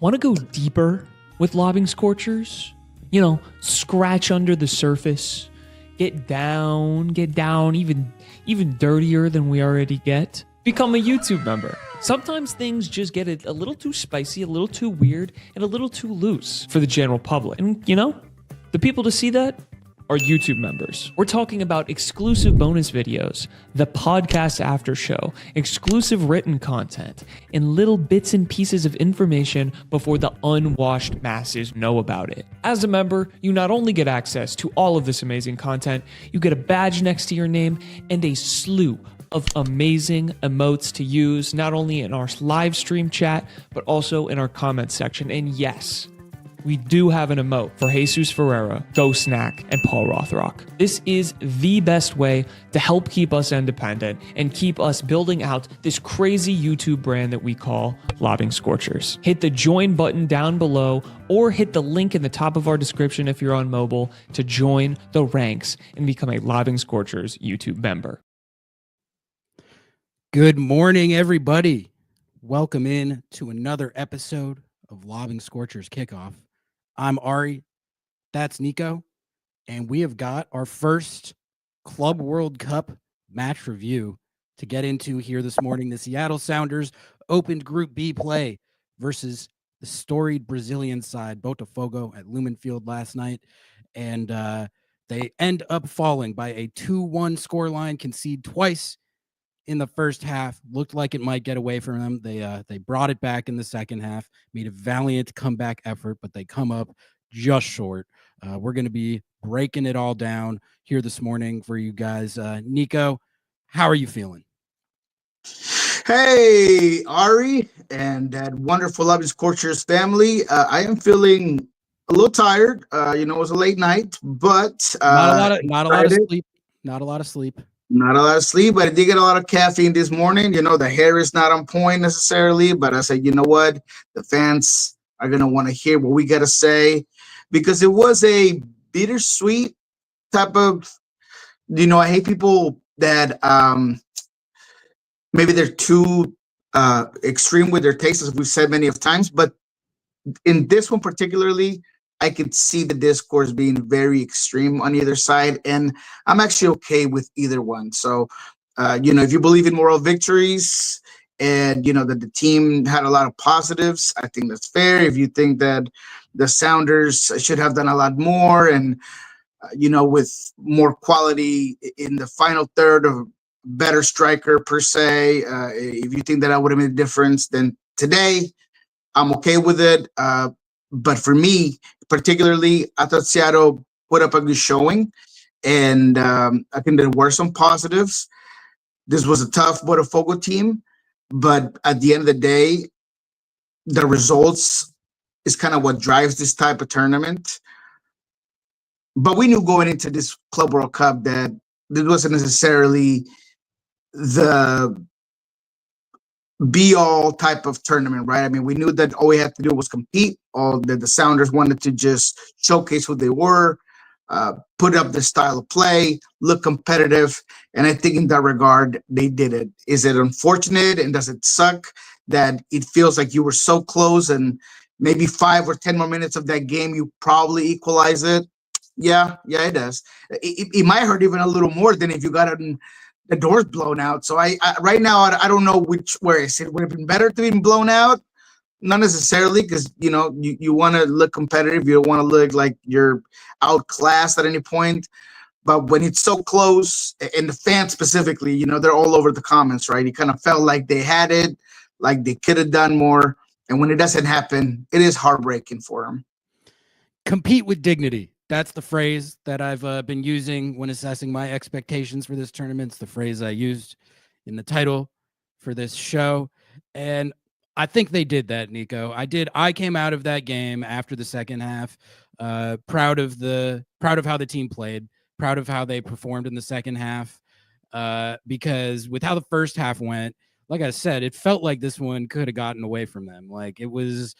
Want to go deeper with Lobbing Scorchers? You know, scratch under the surface, get down even dirtier than we already get? Become a YouTube member. Sometimes things just get a little too spicy, a little too weird, and a little too loose for the general public. And you know, the people to see that are YouTube members. We're talking about exclusive bonus videos, the podcast after show, exclusive written content, and little bits and pieces of information before the unwashed masses know about it. As a member, you not only get access to all of this amazing content, you get a badge next to your name and a slew of amazing emotes to use, not only in our live stream chat, but also in our comments section. And yes, we do have an emote for Jesus Ferreira, Ghost Snack, and Paul Rothrock. This is the best way to help keep us independent and keep us building out this crazy YouTube brand that we call Lobbing Scorchers. Hit the join button down below or hit the link in the top of our description if you're on mobile to join the ranks and become a Lobbing Scorchers YouTube member. Good morning, everybody. Welcome in to another episode of Lobbing Scorchers Kickoff. I'm Ari, that's Niko, and we have got our first Club World Cup match review to get into here this morning. The Seattle Sounders opened Group B play versus the storied Brazilian side, Botafogo, at Lumen Field last night, and they end up falling by a 2-1 scoreline, concede twice in the first half. Looked like it might get away from them. They brought it back in the second half, made a valiant comeback effort, but they come up just short. We're going to be breaking it all down here this morning for you guys. Niko, how are you feeling? Hey, Ari, and that wonderful Lobbing Scorchers family. I am feeling a little tired. It was a late night, but Not a lot of sleep. Not a lot of sleep. Not a lot of sleep, but I did get a lot of caffeine this morning. The hair is not on point necessarily, but I said, you know what? The fans are going to want to hear what we got to say, because it was a bittersweet type of, I hate people that maybe they're too extreme with their tastes, as we've said many of times, but in this one particularly, I could see the discourse being very extreme on either side, and I'm actually okay with either one. So, if you believe in moral victories and, that the team had a lot of positives, I think that's fair. If you think that the Sounders should have done a lot more and, with more quality in the final third of better striker per se, if you think that would have made a difference, then today I'm okay with it. But for me, particularly, I thought Seattle put up a good showing, and I think there were some positives. This was a tough Botafogo team, but at the end of the day, the results is kind of what drives this type of tournament. But we knew going into this Club World Cup that this wasn't necessarily the be-all type of tournament, right? I mean, we knew that all we had to do was compete. All that the Sounders wanted to just showcase who they were, put up the style of play, look competitive, and I think in that regard, they did it. Is it unfortunate and does it suck that it feels like you were so close and maybe 5 or 10 more minutes of that game, you probably equalize it? Yeah, it does. It might hurt even a little more than if you got it the door's blown out. So I right now, I don't know where is it. Would have been better to be blown out? Not necessarily, because, you want to look competitive. You don't want to look like you're outclassed at any point. But when it's so close, and the fans specifically, they're all over the comments, right? It kind of felt like they had it, like they could have done more. And when it doesn't happen, it is heartbreaking for them. Compete with dignity. That's the phrase that I've been using when assessing my expectations for this tournament. It's the phrase I used in the title for this show. And I think they did that, Niko. I came out of that game after the second half, proud of how the team played, proud of how they performed in the second half, because with how the first half went, like I said, it felt like this one could have gotten away from them. Like it was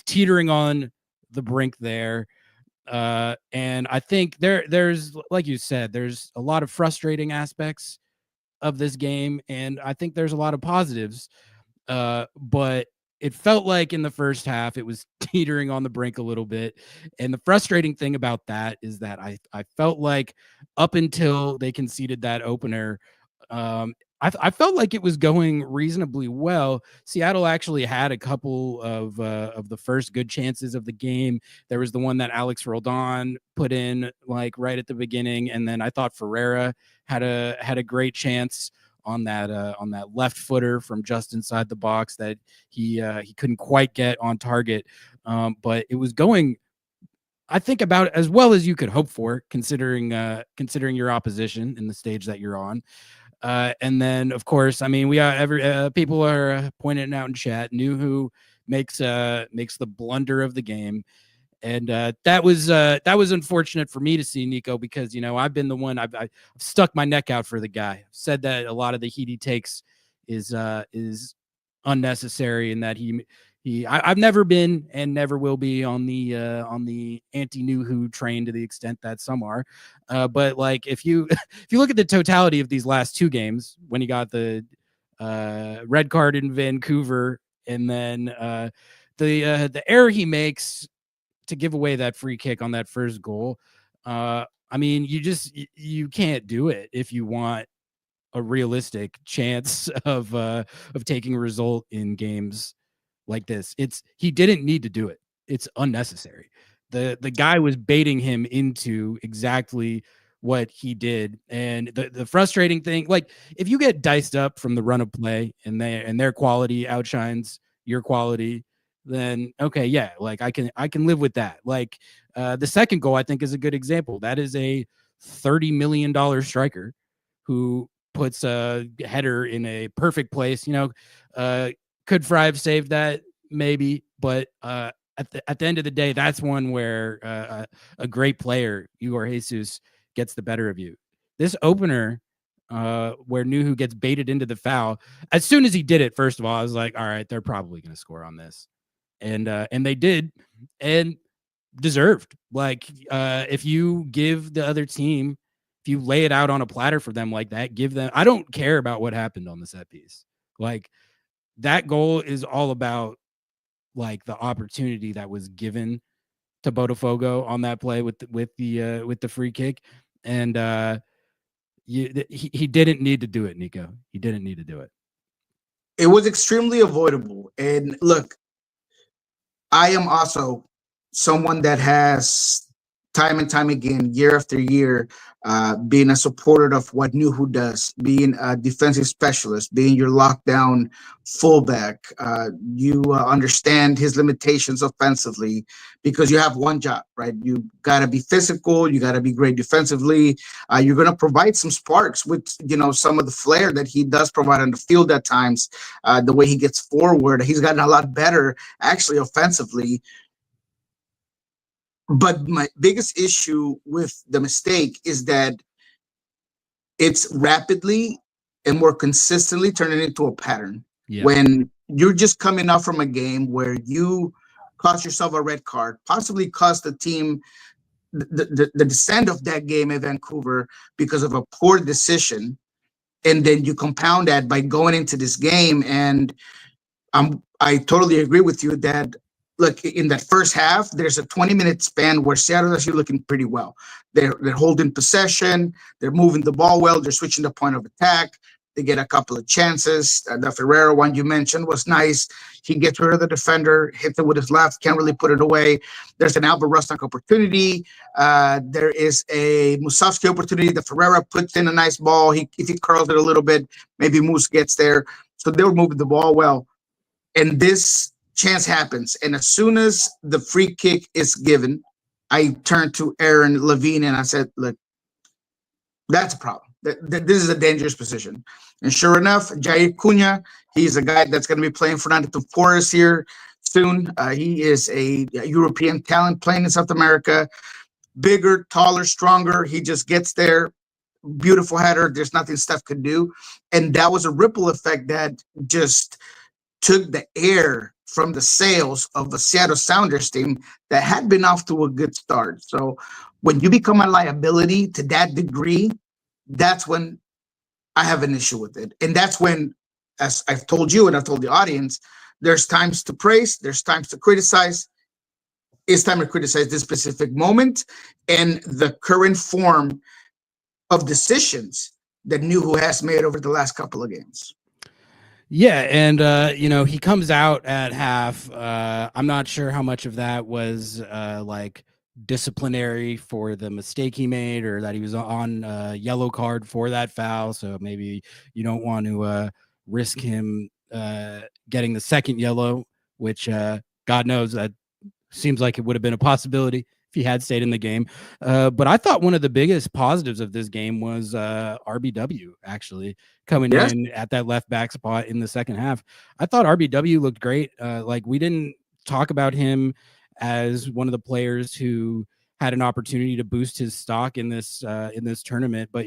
teetering on the brink there. And I think there's, like you said, there's a lot of frustrating aspects of this game, and I think there's a lot of positives. But it felt like in the first half it was teetering on the brink a little bit. And the frustrating thing about that is that I felt like up until they conceded that opener, I felt like it was going reasonably well. Seattle actually had a couple of the first good chances of the game. There was the one that Alex Roldan put in like right at the beginning, and then I thought Ferreira had a great chance on that left footer from just inside the box that he couldn't quite get on target. But it was going, I think, about as well as you could hope for, considering your opposition in the stage that you're on. And then, of course, I mean, we are people are pointing out in chat. Nouhou makes the blunder of the game, and that was unfortunate for me to see, Niko, because I've been the one, I've stuck my neck out for the guy. I've said that a lot of the heat he takes is unnecessary, and that I've never been and never will be on the anti-Nouhou train to the extent that some are. But like if you look at the totality of these last two games, when he got the red card in Vancouver, and then the error he makes to give away that free kick on that first goal, I mean, you can't do it if you want a realistic chance of taking a result in games like this. He didn't need to do it. It's unnecessary. The guy was baiting him into exactly what he did. And the frustrating thing, like if you get diced up from the run of play and their quality outshines your quality, then okay, yeah, like I can live with that. Like the second goal, I think, is a good example. That is a $30 million striker who puts a header in a perfect place. Could Fry have saved that? Maybe, but at the end of the day, that's one where a great player, Igor Jesus, gets the better of you. This opener, where Nouhou gets baited into the foul, as soon as he did it, first of all, I was like, all right, they're probably going to score on this, and they did, and deserved. Like if you give the other team, if you lay it out on a platter for them like that, give them. I don't care about what happened on the set piece. Like that goal is all about like the opportunity that was given to Botafogo on that play with the free kick, and he didn't need to do it, Niko. He didn't need to do it. It was extremely avoidable. And look, I am also someone that has time and time again, year after year, being a supporter of what Nouhou does, being a defensive specialist, being your lockdown fullback. You understand his limitations offensively because you have one job, right? You got to be physical. You got to be great defensively. You're going to provide some sparks with, some of the flair that he does provide on the field at times. The way he gets forward, he's gotten a lot better actually offensively. But my biggest issue with the mistake is that it's rapidly and more consistently turning into a pattern. Yeah. When you're just coming out from a game where you cost yourself a red card, possibly cost the team the descent of that game in Vancouver because of a poor decision, and then you compound that by going into this game. And I totally agree with you that, look, in that first half, there's a 20-minute span where Seattle is actually looking pretty well. They're holding possession. They're moving the ball well. They're switching the point of attack. They get a couple of chances. The Ferreira one you mentioned was nice. He gets rid of the defender, hits it with his left, can't really put it away. There's an Albert Rusnak opportunity. There is a Musovski opportunity. The Ferreira puts in a nice ball. If he curls it a little bit, maybe Moose gets there. So they were moving the ball well. And this chance happens, and as soon as the free kick is given, I turned to Aaron Levine and I said, look, that's a problem. This is a dangerous position. And sure enough, Jair Cunha, he's a guy that's going to be playing for Nottingham Forest here soon. He is a European talent playing in South America. Bigger, taller, stronger. He just gets there. Beautiful header. There's nothing Steph could do. And that was a ripple effect that just took the air from the sails of the Seattle Sounders team that had been off to a good start. So when you become a liability to that degree, that's when I have an issue with it. And that's when, as I've told you and I've told the audience, There's times to praise, there's times to criticize. It's time to criticize this specific moment and the current form of decisions that Nouhou has made over the last couple of games. Yeah, and he comes out at half. I'm not sure how much of that was like disciplinary for the mistake he made, or that he was on yellow card for that foul. So maybe you don't want to risk him getting the second yellow, which God knows that seems like it would have been a possibility if he had stayed in the game. But I thought one of the biggest positives of this game was RBW actually coming in at that left back spot in the second half. I thought RBW looked great. Like, we didn't talk about him as one of the players who had an opportunity to boost his stock in this tournament, but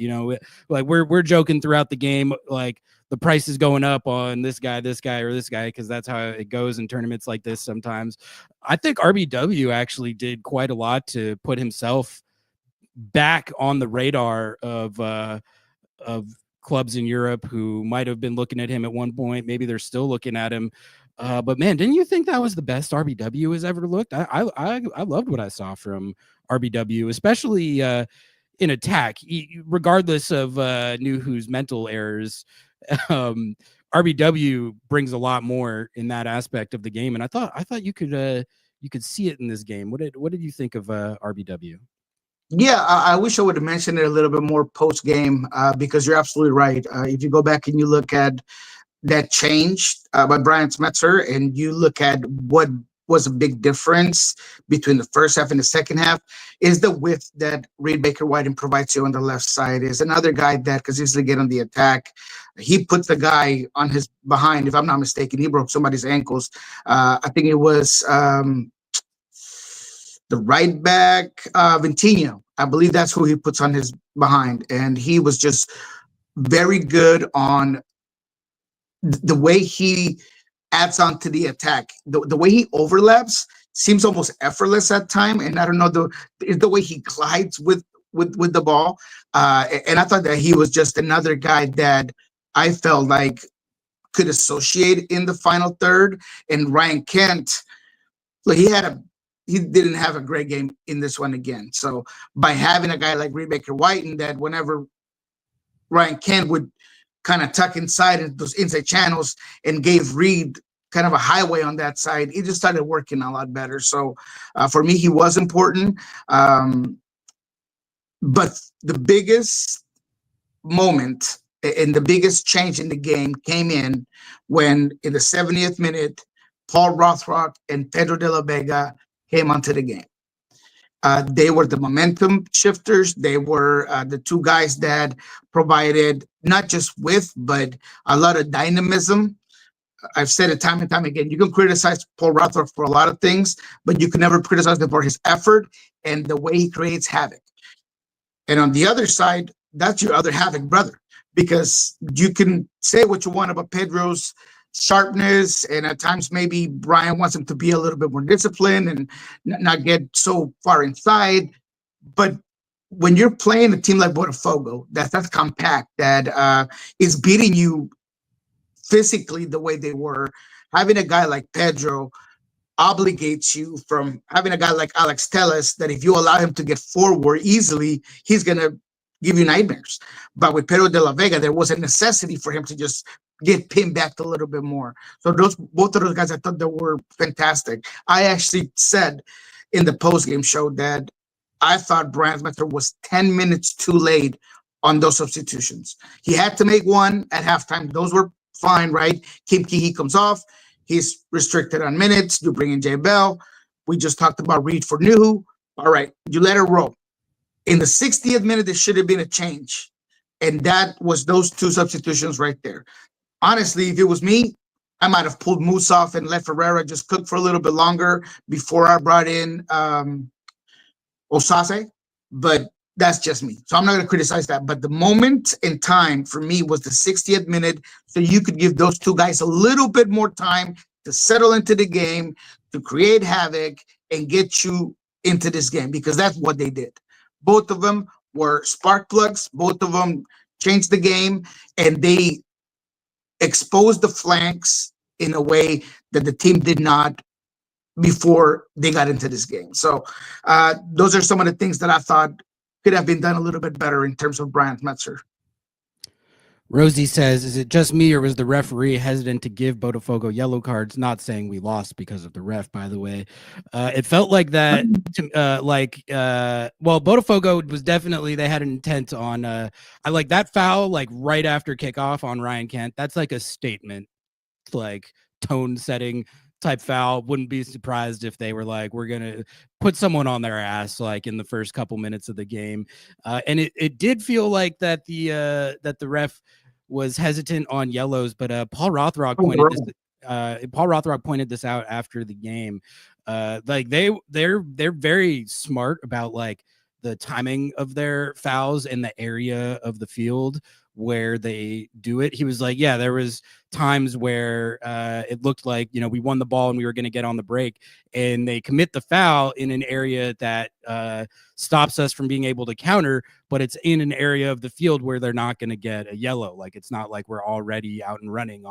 like we're joking throughout the game, like the price is going up on this guy, or this guy, because that's how it goes in tournaments like this sometimes. I think RBW actually did quite a lot to put himself back on the radar of clubs in Europe who might have been looking at him at one point. Maybe they're still looking at him. But man, didn't you think that was the best RBW has ever looked? I loved what I saw from RBW, especially in attack, regardless of Nouhou's mental errors. RBW brings a lot more in that aspect of the game, and I thought you could see it in this game. What did you think of RBW? Yeah, I wish I would have mentioned it a little bit more post game, because you're absolutely right. If you go back and you look at that change by Brian Smetzer, and you look at what was a big difference between the first half and the second half, is the width that Reed Baker-Whiting provides you on the left side. Is another guy that could easily get on the attack. He put the guy on his behind, if I'm not mistaken. He broke somebody's ankles. I think it was the right back, Ventino. I believe that's who he puts on his behind. And he was just very good on the way he adds on to the attack. The way he overlaps seems almost effortless at time. And I don't know, the way he glides with the ball. And I thought that he was just another guy that I felt like could associate in the final third. And Ryan Kent, look, he didn't have a great game in this one again. So by having a guy like Reed Baker-Whiting, that whenever Ryan Kent would kind of tuck inside in those inside channels and gave Reed kind of a highway on that side, it just started working a lot better. So for me, he was important. But the biggest moment and the biggest change in the game came in when, in the 70th minute, Paul Rothrock and Pedro de la Vega came onto the game. They were the momentum shifters. They were the two guys that provided not just width, but a lot of dynamism. I've said it time and time again. You can criticize Paul Rothrock for a lot of things, but you can never criticize him for his effort and the way he creates havoc. And on the other side, that's your other havoc brother, because you can say what you want about Pedro's sharpness, and at times maybe Brian wants him to be a little bit more disciplined and not get so far inside. But when you're playing a team like Botafogo, that's compact, that is beating you physically the way they were, having a guy like Pedro obligates you from having a guy like Alex Telles, that if you allow him to get forward easily, he's going to give you nightmares. But with Pedro de la Vega, there was a necessity for him to just get pinned back a little bit more. So both of those guys, I thought they were fantastic. I actually said in the post-game show that I thought Brian Smetzer was 10 minutes too late on those substitutions. He had to make one at halftime. Those were fine, right? Kim Kihi comes off. He's restricted on minutes. You bring in Jay Bell. We just talked about Reed for Nouhou. All right, you let it roll. In the 60th minute, there should have been a change. And that was those two substitutions right there. Honestly, if it was me, I might have pulled Moose off and let Ferreira just cook for a little bit longer before I brought in Osase. But that's just me. So I'm not going to criticize that. But the moment in time for me was the 60th minute, so you could give those two guys a little bit more time to settle into the game, to create havoc, and get you into this game, because that's what they did. Both of them were spark plugs. Both of them changed the game, and they exposed the flanks in a way that the team did not before they got into this game. So those are some of the things that I thought could have been done a little bit better in terms of Brian Metzer. Rosie says, is it just me or was the referee hesitant to give Botafogo yellow cards? Not saying we lost because of the ref, by the way. It felt like that, well, Botafogo was definitely, they had an intent on, I like that foul, like right after kickoff on Ryan Kent. That's like a statement, like tone setting type foul. Wouldn't be surprised if they were like, we're going to put someone on their ass, like in the first couple minutes of the game. And it did feel like that the ref was hesitant on yellows, but Paul Rothrock pointed this out after the game. Like they're very smart about like the timing of their fouls and the area of the field where they do it. He was like, yeah, there was times where it looked like, you know, we won the ball and we were going to get on the break, and they commit the foul in an area that stops us from being able to counter, but it's in an area of the field where they're not going to get a yellow. Like, it's not like we're already out and running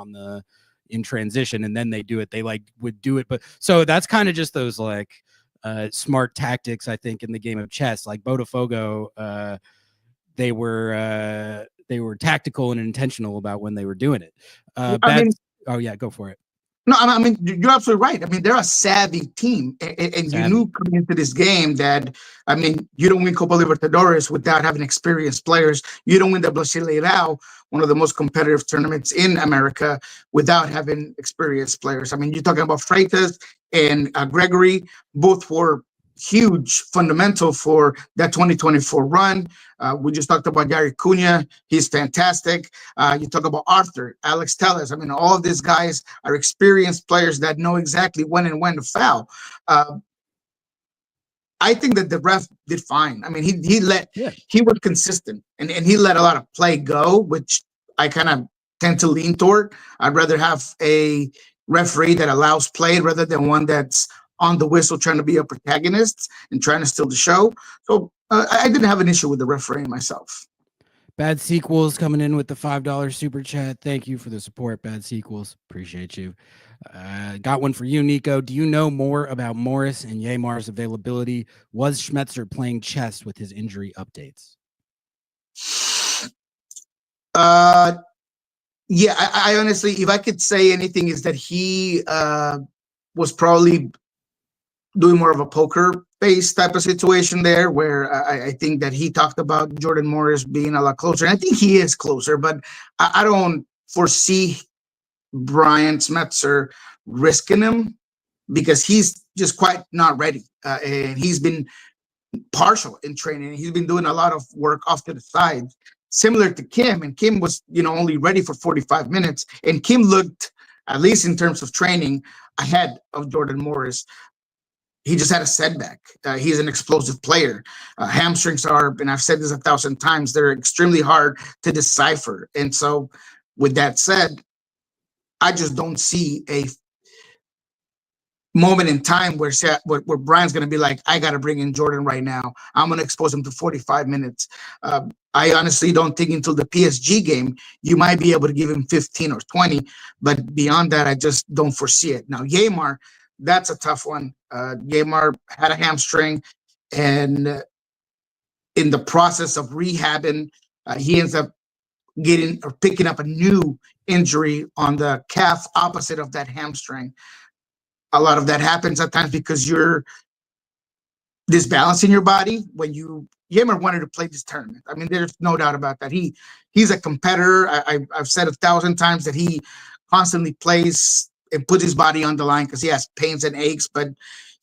in transition and then they do it. They like would do it. But so that's kind of just those like smart tactics, I think, in the game of chess. Like Botafogo, they were tactical and intentional about when they were doing it. Oh yeah, go for it. No, I mean, you're absolutely right. I mean, they're a savvy team, and you knew coming into this game that, I mean, you don't win Copa Libertadores without having experienced players. You don't win the Brasileirão, one of the most competitive tournaments in America, without having experienced players. I mean, you're talking about Freitas and Gregory, both were huge, fundamental for that 2024 run. We just talked about Yari Cunha. He's fantastic. You talk about Arthur, Alex Telles. I mean, all of these guys are experienced players that know exactly when to foul. I think that the ref did fine. I mean, he was consistent and he let a lot of play go, which I kind of tend to lean toward. I'd rather have a referee that allows play rather than one that's on the whistle trying to be a protagonist and trying to steal the show. So I didn't have an issue with the refereeing myself. Bad Sequels coming in with the $5 super chat. Thank you for the support, Bad Sequels. Appreciate you. Got one for you, Niko. Do you know more about Morris and Yeimar's availability? Was Schmetzer playing chess with his injury updates? Yeah, I honestly, if I could say anything, is that he was probably doing more of a poker face type of situation there, where I think that he talked about Jordan Morris being a lot closer. And I think he is closer, but I don't foresee Brian Schmetzer risking him because he's just quite not ready. And he's been partial in training. He's been doing a lot of work off to the side, similar to Kim. And Kim was, only ready for 45 minutes. And Kim looked, at least in terms of training, ahead of Jordan Morris. He just had a setback. He's an explosive player. Hamstrings are, and I've said this 1,000 times, they're extremely hard to decipher. And so with that said, I just don't see a moment in time where Brian's going to be like, I got to bring in Jordan right now. I'm going to expose him to 45 minutes. I honestly don't think until the PSG game, you might be able to give him 15 or 20. But beyond that, I just don't foresee it. Now, Yeimar, that's a tough one. Yeimar had a hamstring, and in the process of rehabbing, he ends up picking up a new injury on the calf opposite of that hamstring. A lot of that happens at times because you're disbalancing your body. Yeimar wanted to play this tournament. I mean, there's no doubt about that. He's a competitor. I've said 1,000 times that he constantly plays and put his body on the line because he has pains and aches, but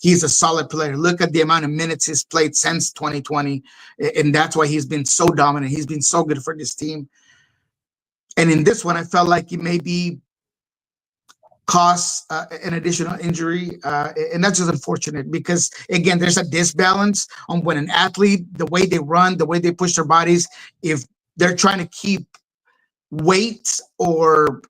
he's a solid player. Look at the amount of minutes he's played since 2020, and that's why he's been so dominant. He's been so good for this team. And in this one, I felt like he maybe cost an additional injury, and that's just unfortunate because, again, there's a disbalance on when an athlete, the way they run, the way they push their bodies, if they're trying to keep weight or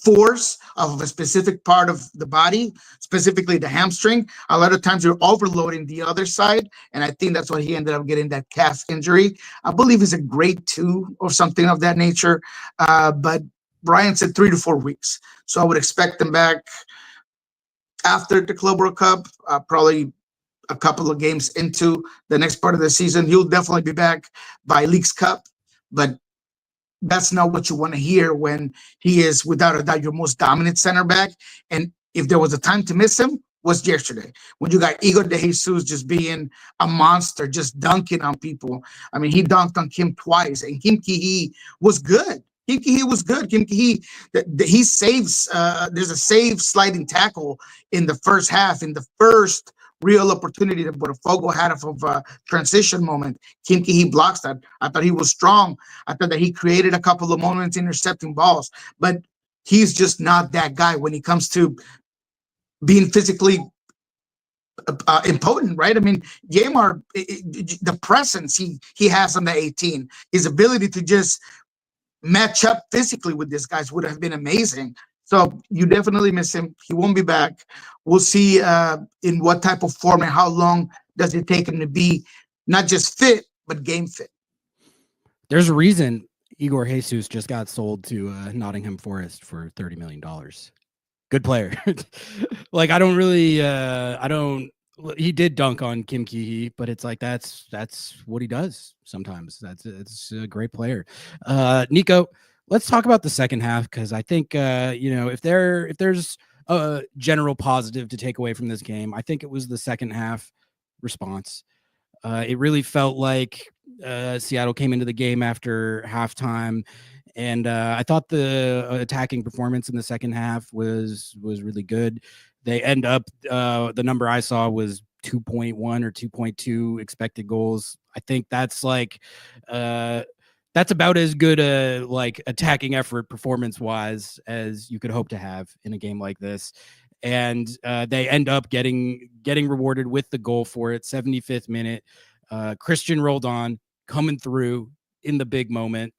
force of a specific part of the body, specifically the hamstring, a lot of times you're overloading the other side, and I think that's why he ended up getting that calf injury. I believe it's a grade 2 or something of that nature, but Brian said 3 to 4 weeks. So I would expect them back after the Club World Cup, probably a couple of games into the next part of the season. He'll definitely be back by Leagues Cup, but that's not what you want to hear when he is, without a doubt, your most dominant center back. And if there was a time to miss him, was yesterday when you got Igor De Jesus just being a monster, just dunking on people. I mean, he dunked on Kim twice, and Kim Ki-hee was good. Kim Ki-hee was good. Kim Ki-hee, he saves. There's a save sliding tackle in the first half, in the first real opportunity that Botafogo had of a transition moment. Kim Ki-hee blocks that. I thought he was strong. I thought that he created a couple of moments intercepting balls, but he's just not that guy when it comes to being physically impotent, right? I mean, Yeimar, the presence he has on the 18, his ability to just match up physically with these guys would have been amazing. So you definitely miss him. He won't be back. We'll see in what type of form and how long does it take him to be not just fit, but game fit. There's a reason Igor Jesus just got sold to Nottingham Forest for $30 million. Good player. Like, I don't really, he did dunk on Kim Ki-hee, but it's like, that's what he does sometimes. It's a great player. Niko, let's talk about the second half. Cause I think, if there's a general positive to take away from this game, I think it was the second half response. It really felt like Seattle came into the game after halftime, and I thought the attacking performance in the second half was really good. They end up, the number I saw was 2.1 or 2.2 expected goals. I think that's like that's about as good a like attacking effort performance wise as you could hope to have in a game like this. And they end up getting rewarded with the goal for it. 75th minute, Christian rolled on, coming through in the big moment.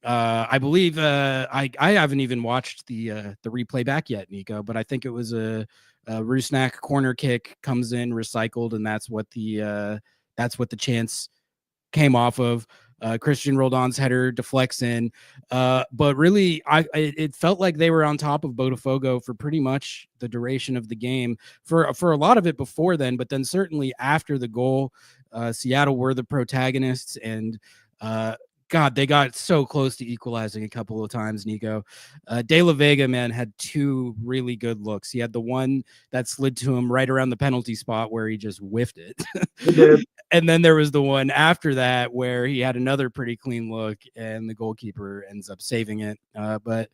I believe I haven't even watched the replay back yet, Niko, but I think it was a Rusnak corner kick comes in recycled, and that's what the chance came off of. Christian Roldan's header deflects in, but really, it felt like they were on top of Botafogo for pretty much the duration of the game. For a lot of it before then, but then certainly after the goal, Seattle were the protagonists, and God, they got so close to equalizing a couple of times, Niko. De La Vega, man, had two really good looks. He had the one that slid to him right around the penalty spot where he just whiffed it. And then there was the one after that where he had another pretty clean look and the goalkeeper ends up saving it. But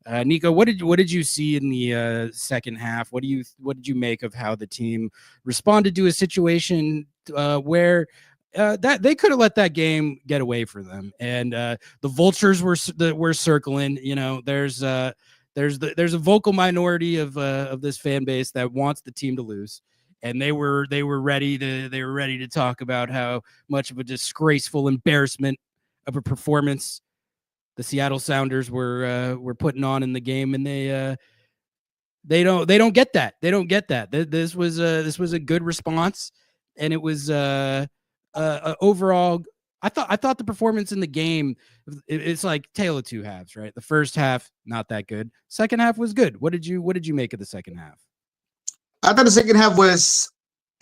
Niko, what did you see in the second half? What did you make of how the team responded to a situation where that they could have let that game get away for them, and the vultures were circling. You know, there's a vocal minority of this fan base that wants the team to lose, and they were ready to talk about how much of a disgraceful embarrassment of a performance the Seattle Sounders were putting on in the game, and they don't get that. They don't get that. This was a good response, and it was overall. I thought the performance in the game, it's like tale of two halves, right? The first half not that good. Second half was good. What did you make of the second half? I thought the second half was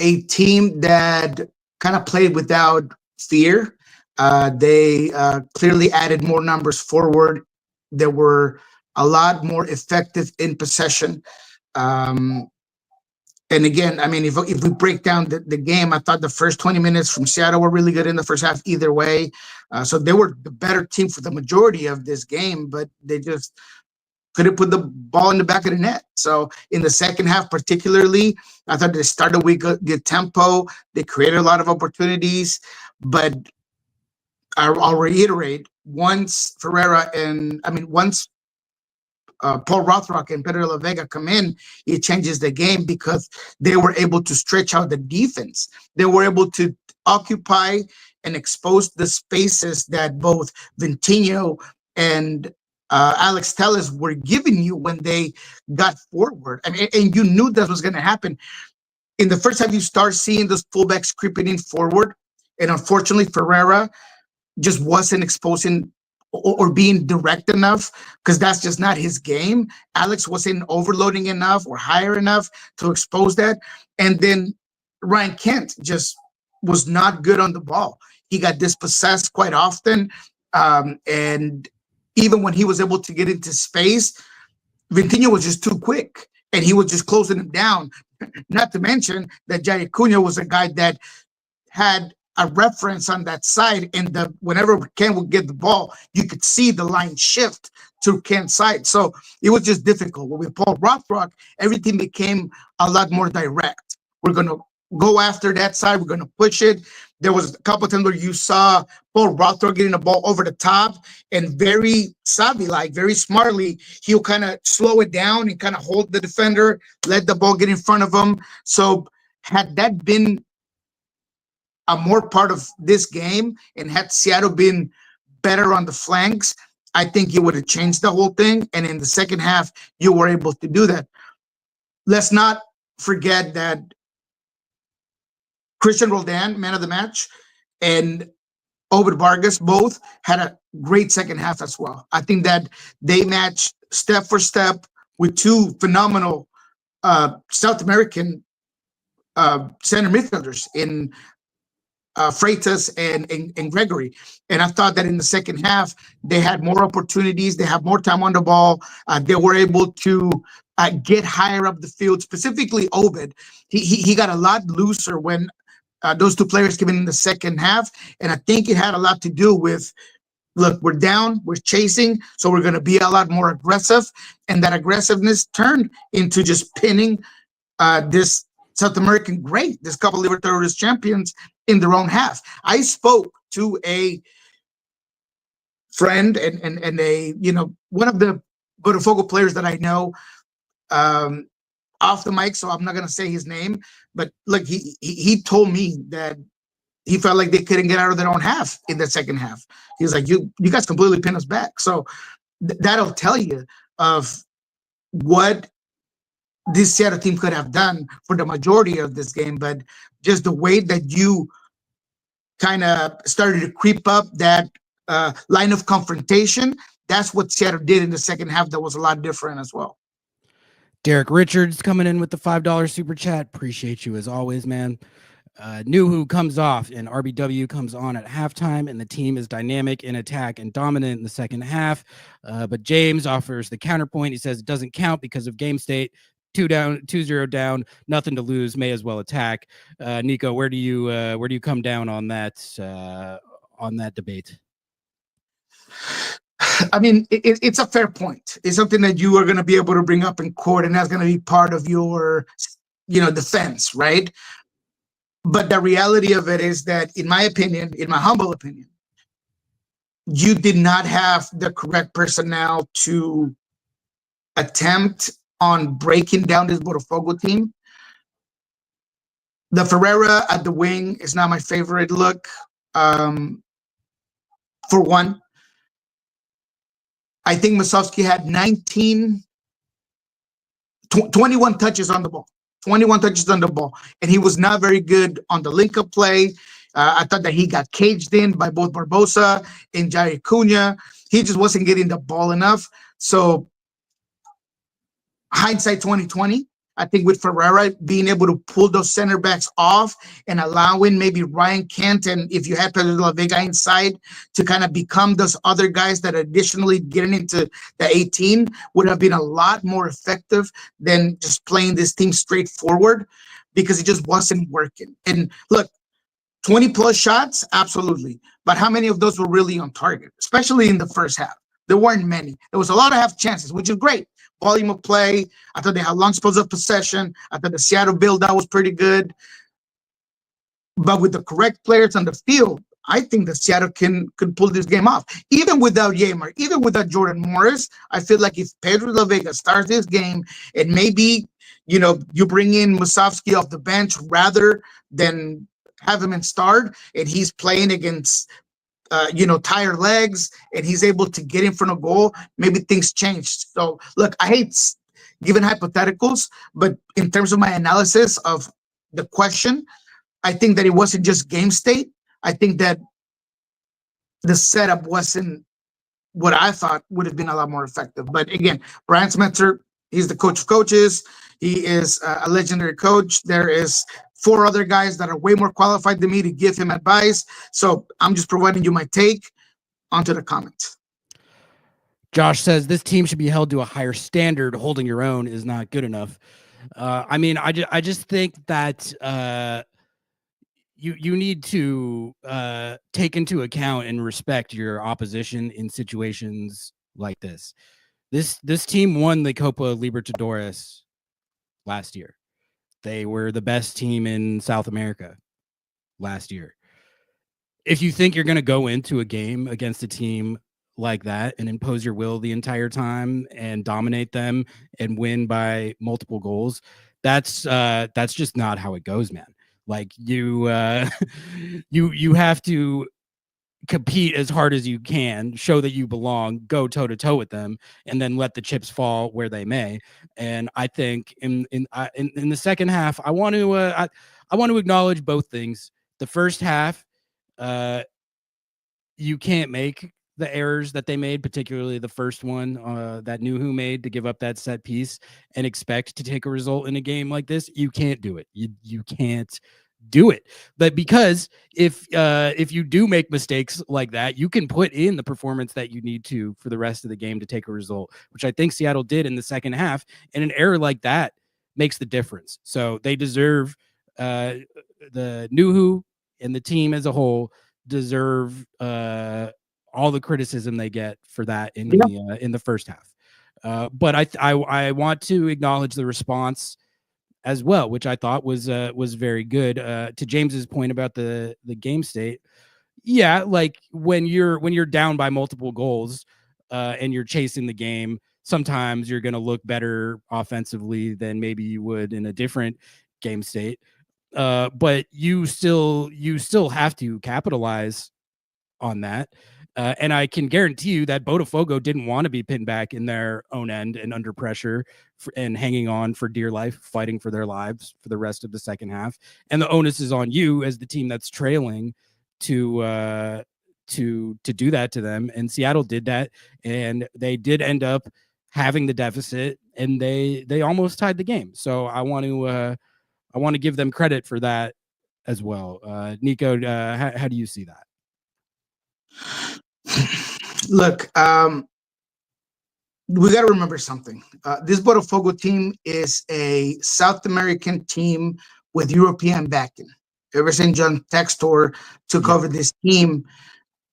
a team that kind of played without fear. They clearly added more numbers forward. They were a lot more effective in possession. And again, I mean, if we break down the game, I thought the first 20 minutes from Seattle were really good in the first half either way. So they were the better team for the majority of this game, but they just couldn't put the ball in the back of the net. So in the second half, particularly, I thought they started with good tempo. They created a lot of opportunities, but I'll reiterate, once Paul Rothrock and Pedro La Vega come in, it changes the game because they were able to stretch out the defense. They were able to occupy and expose the spaces that both Vintino and Alex Telles were giving you when they got forward. I mean, and you knew that was going to happen. In the first half, you start seeing those fullbacks creeping in forward, and unfortunately, Ferreira just wasn't exposing or being direct enough, because that's just not his game. Alex wasn't overloading enough or higher enough to expose that. And then Ryan Kent just was not good on the ball. He got dispossessed quite often. And even when he was able to get into space, Vitinho was just too quick and he was just closing him down. Not to mention that Jair Cunha was a guy that had a reference on that side, and whenever Ken would get the ball, you could see the line shift to Ken's side. So it was just difficult. With Paul Rothrock, everything became a lot more direct. We're going to go after that side. We're going to push it. There was a couple of times where you saw Paul Rothrock getting the ball over the top, and very savvy, like very smartly, he'll kind of slow it down and kind of hold the defender, let the ball get in front of him. So had that been a more part of this game, and had Seattle been better on the flanks, I think it would have changed the whole thing. And in the second half, you were able to do that. Let's not forget that Christian Roldan, man of the match, and Obed Vargas both had a great second half as well. I think that they matched step for step with two phenomenal South American center midfielders in Freitas and Gregory. And I thought that in the second half, they had more opportunities. They have more time on the ball. They were able to get higher up the field, specifically Obed. He got a lot looser when those two players came in the second half. And I think it had a lot to do with, look, we're down, we're chasing, so we're going to be a lot more aggressive. And that aggressiveness turned into just pinning this South American great, this couple of Libertadores champions in their own half. I spoke to a friend and a, one of the Botafogo players that I know off the mic, so I'm not going to say his name, but look, he told me that he felt like they couldn't get out of their own half in the second half. He was like, you guys completely pinned us back. So that'll tell you of what this Seattle team could have done for the majority of this game, but just the way that you kind of started to creep up that line of confrontation, that's what Seattle did in the second half. That was a lot different as well. Derek Richards coming in with the $5 super chat. Appreciate you as always, man. Nouhou comes off and RBW comes on at halftime, and the team is dynamic in attack and dominant in the second half. But James offers the counterpoint. He says it doesn't count because of game state. 2-0 down, nothing to lose, may as well attack. Niko, where do you come down on that debate? I mean, it's a fair point. It's something that you are going to be able to bring up in court, and that's going to be part of your, defense, right? But the reality of it is that, in my opinion, in my humble opinion, you did not have the correct personnel to attempt on breaking down this Botafogo team. The Ferreira at the wing is not my favorite look. For one, I think Musovski had 21 touches on the ball. 21 touches on the ball. And he was not very good on the link-up play. I thought that he got caged in by both Barbosa and Jair Cunha. He just wasn't getting the ball enough. So hindsight 2020, I think with Ferreira being able to pull those center backs off and allowing maybe Ryan Kent, and if you had Pedro de la Vega inside, to kind of become those other guys that additionally getting into the 18 would have been a lot more effective than just playing this team straightforward, because it just wasn't working. And look, 20 plus shots, absolutely. But how many of those were really on target, especially in the first half? There weren't many. There was a lot of half chances, which is great. Volume of play. I thought they had long spells of possession. I thought the Seattle build-out was pretty good. But with the correct players on the field, I think that Seattle could pull this game off. Even without Yeimar, even without Jordan Morris, I feel like if Pedro de la Vega starts this game, and maybe, you bring in Musovski off the bench rather than have him in start, and he's playing against tired legs, and he's able to get in front of goal, maybe things changed. So look, I hate giving hypotheticals, but in terms of my analysis of the question, I think that it wasn't just game state. I think that the setup wasn't what I thought would have been a lot more effective. But again, Brian Smetzer, he's the coach of coaches. He is a legendary coach. There is 4 other guys that are way more qualified than me to give him advice. So I'm just providing you my take. Onto the comments. Josh says this team should be held to a higher standard. Holding your own is not good enough. I mean, I just think that you need to take into account and respect your opposition in situations like this. This team won the Copa Libertadores last year. They were the best team in South America last year. If you think you're going to go into a game against a team like that and impose your will the entire time and dominate them and win by multiple goals, that's just not how it goes, man. Like you have to compete as hard as you can, show that you belong, go toe to toe with them, and then let the chips fall where they may. And I think in the second half, I want to acknowledge both things. The first half, you can't make the errors that they made, particularly the first one that Nouhou made to give up that set piece and expect to take a result in a game like this. You can't do it. You can't do it. But because if you do make mistakes like that, you can put in the performance that you need to for the rest of the game to take a result, which I think Seattle did in the second half. And an error like that makes the difference. So they deserve the Nouhou and the team as a whole deserve all the criticism they get for that in the first half. But I want to acknowledge the response as well, which I thought was very good. To James's point about the game state, yeah, like when you're down by multiple goals and you're chasing the game, sometimes you're going to look better offensively than maybe you would in a different game state. But you still have to capitalize on that. And I can guarantee you that Botafogo didn't want to be pinned back in their own end and under pressure and hanging on for dear life, fighting for their lives for the rest of the second half. And the onus is on you as the team that's trailing to do that to them. And Seattle did that, and they did end up having the deficit, and they almost tied the game. So I want to give them credit for that as well. Niko, how do you see that? Look, we got to remember something. This Botafogo team is a South American team with European backing. Ever since John Textor took over this team,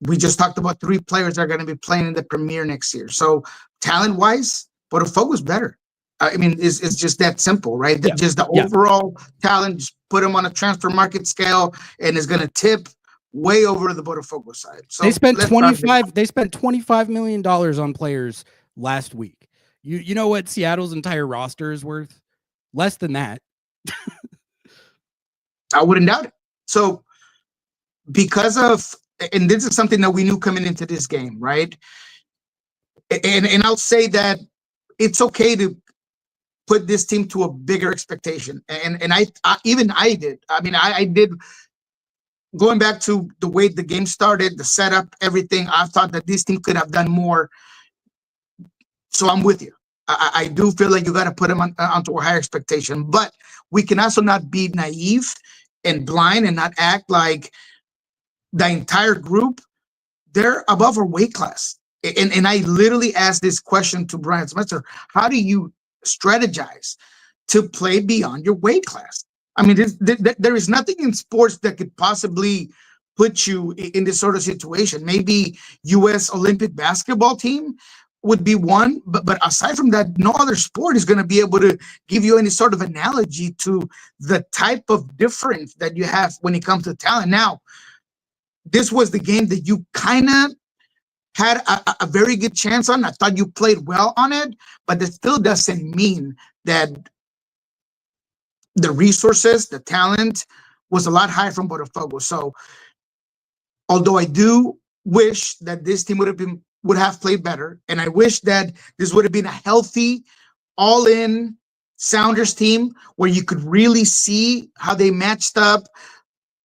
we just talked about 3 players that are going to be playing in the Premier next year. So talent-wise, Botafogo's better. I mean, it's just that simple, right? Yeah. Just the overall talent, just put them on a transfer market scale, and it's going to tip way over the Botafogo side. So they spent $25 million on players last week. You know what Seattle's entire roster is worth? Less than that. I wouldn't doubt it. So because of, and this is something that we knew coming into this game, right? And I'll say that it's okay to put this team to a bigger expectation. And I did. I mean, I did. Going back to the way the game started, the setup, everything, I thought that this team could have done more. So I'm with you. I do feel like you got to put them onto a higher expectation. But we can also not be naive and blind and not act like the entire group, they're above our weight class. And I literally asked this question to Brian Smetzer. How do you strategize to play beyond your weight class? I mean, there is nothing in sports that could possibly put you in this sort of situation. Maybe U.S. Olympic basketball team would be one, but aside from that, no other sport is going to be able to give you any sort of analogy to the type of difference that you have when it comes to talent. Now, this was the game that you kind of had a very good chance on. I thought you played well on it, but that still doesn't mean that the resources, the talent was a lot higher from Botafogo. So although I do wish that this team would have played better, and I wish that this would have been a healthy, all-in Sounders team where you could really see how they matched up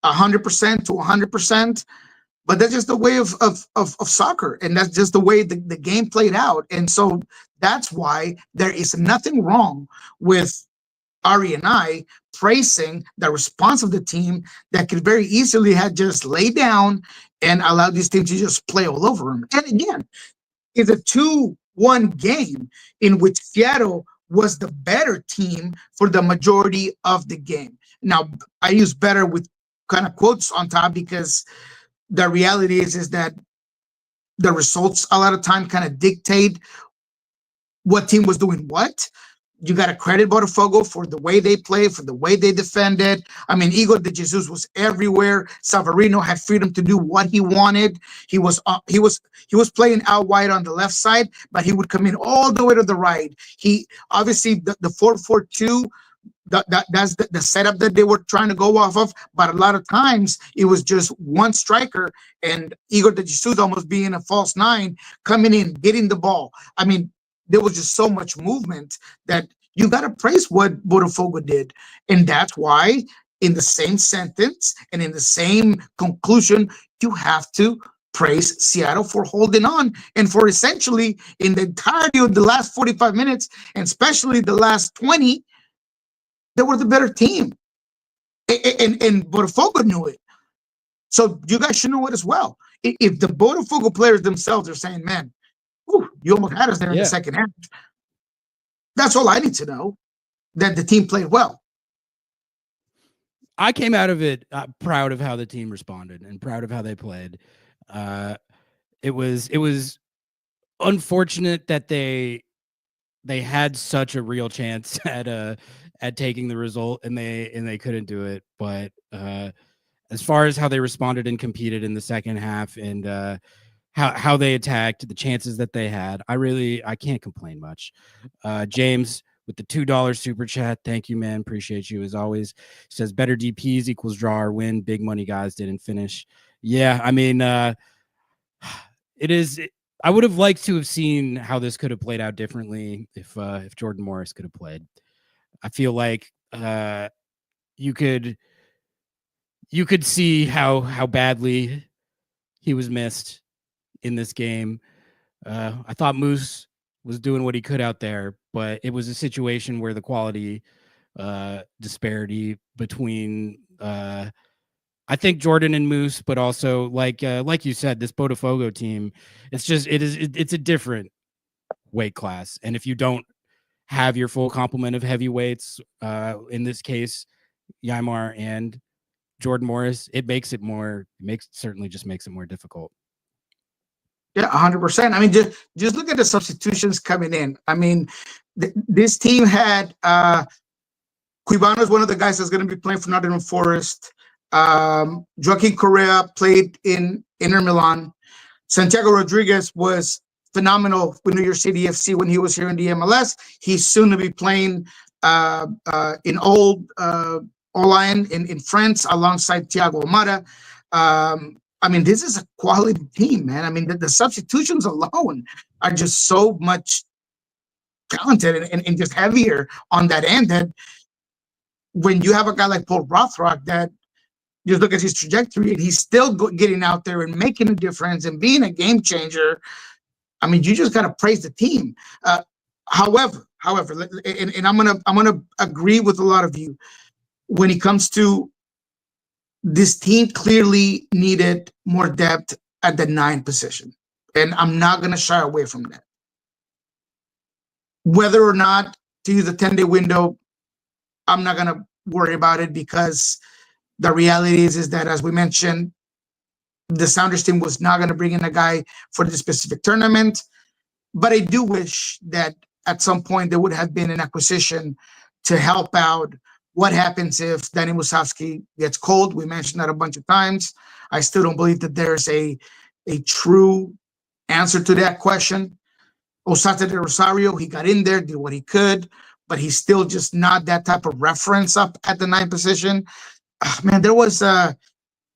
100% to 100%. but that's just the way of soccer, and that's just the way the game played out. And so that's why there is nothing wrong with Ari and I praising the response of the team that could very easily have just laid down and allowed this team to just play all over them. And again, it's a 2-1 game in which Seattle was the better team for the majority of the game. Now, I use better with kind of quotes on top because the reality is that the results a lot of time kind of dictate what team was doing what. You got to credit Botafogo for the way they played, for the way they defended. I mean, Igor de Jesus was everywhere. Savarino had freedom to do what he wanted. He was playing out wide on the left side, but he would come in all the way to the right. He obviously the 4-4-2. That's the setup that they were trying to go off of, but a lot of times it was just one striker and Igor de Jesus almost being a false nine, coming in, getting the ball. I mean, there was just so much movement that you got to praise what Botafogo did. And that's why in the same sentence and in the same conclusion, you have to praise Seattle for holding on and for essentially in the entirety of the last 45 minutes, and especially the last 20, they were the better team. And Botafogo knew it. So you guys should know it as well. If the Botafogo players themselves are saying, man, you almost had us there in the second half. That's all I need to know, that the team played well. I came out of it proud of how the team responded and proud of how they played. It was unfortunate that they had such a real chance at taking the result and they couldn't do it. But as far as how they responded and competed in the second half and how they attacked, the chances that they had, I can't complain much. James with the $2 super chat, thank you, man, appreciate you as always. Says better DPs equals draw or win. Big money guys didn't finish. Yeah, I mean, it is. I would have liked to have seen how this could have played out differently if Jordan Morris could have played. I feel like you could see how badly he was missed in this game. I thought Moose was doing what he could out there, but it was a situation where the quality disparity between I think Jordan and Moose, but also like you said, this Botafogo team, it's a different weight class. And if you don't have your full complement of heavyweights, in this case, Yeimar and Jordan Morris, it makes it more difficult. Yeah, 100%. I mean, just look at the substitutions coming in. I mean, this team had Cuibano is one of the guys that's going to be playing for Nottingham Forest. Joaquin Correa played in Inter Milan. Santiago Rodriguez was phenomenal with New York City FC when he was here in the MLS. He's soon to be playing in Lion in France alongside Thiago Amada. I mean, this is a quality team, man. I mean, the substitutions alone are just so much talented and just heavier on that end that when you have a guy like Paul Rothrock that just look at his trajectory and he's still getting out there and making a difference and being a game changer, I mean, you just got to praise the team. However, and I'm gonna agree with a lot of you when it comes to this team clearly needed more depth at the 9 position. And I'm not going to shy away from that. Whether or not to use the 10-day window, I'm not going to worry about it because the reality is that, as we mentioned, the Sounders team was not going to bring in a guy for this specific tournament. But I do wish that at some point there would have been an acquisition to help out. What happens if Danny Musovski gets cold? We mentioned that a bunch of times. I still don't believe that there's a true answer to that question. Osata de Rosario, he got in there, did what he could, but he's still just not that type of reference up at the 9 position. Man, there was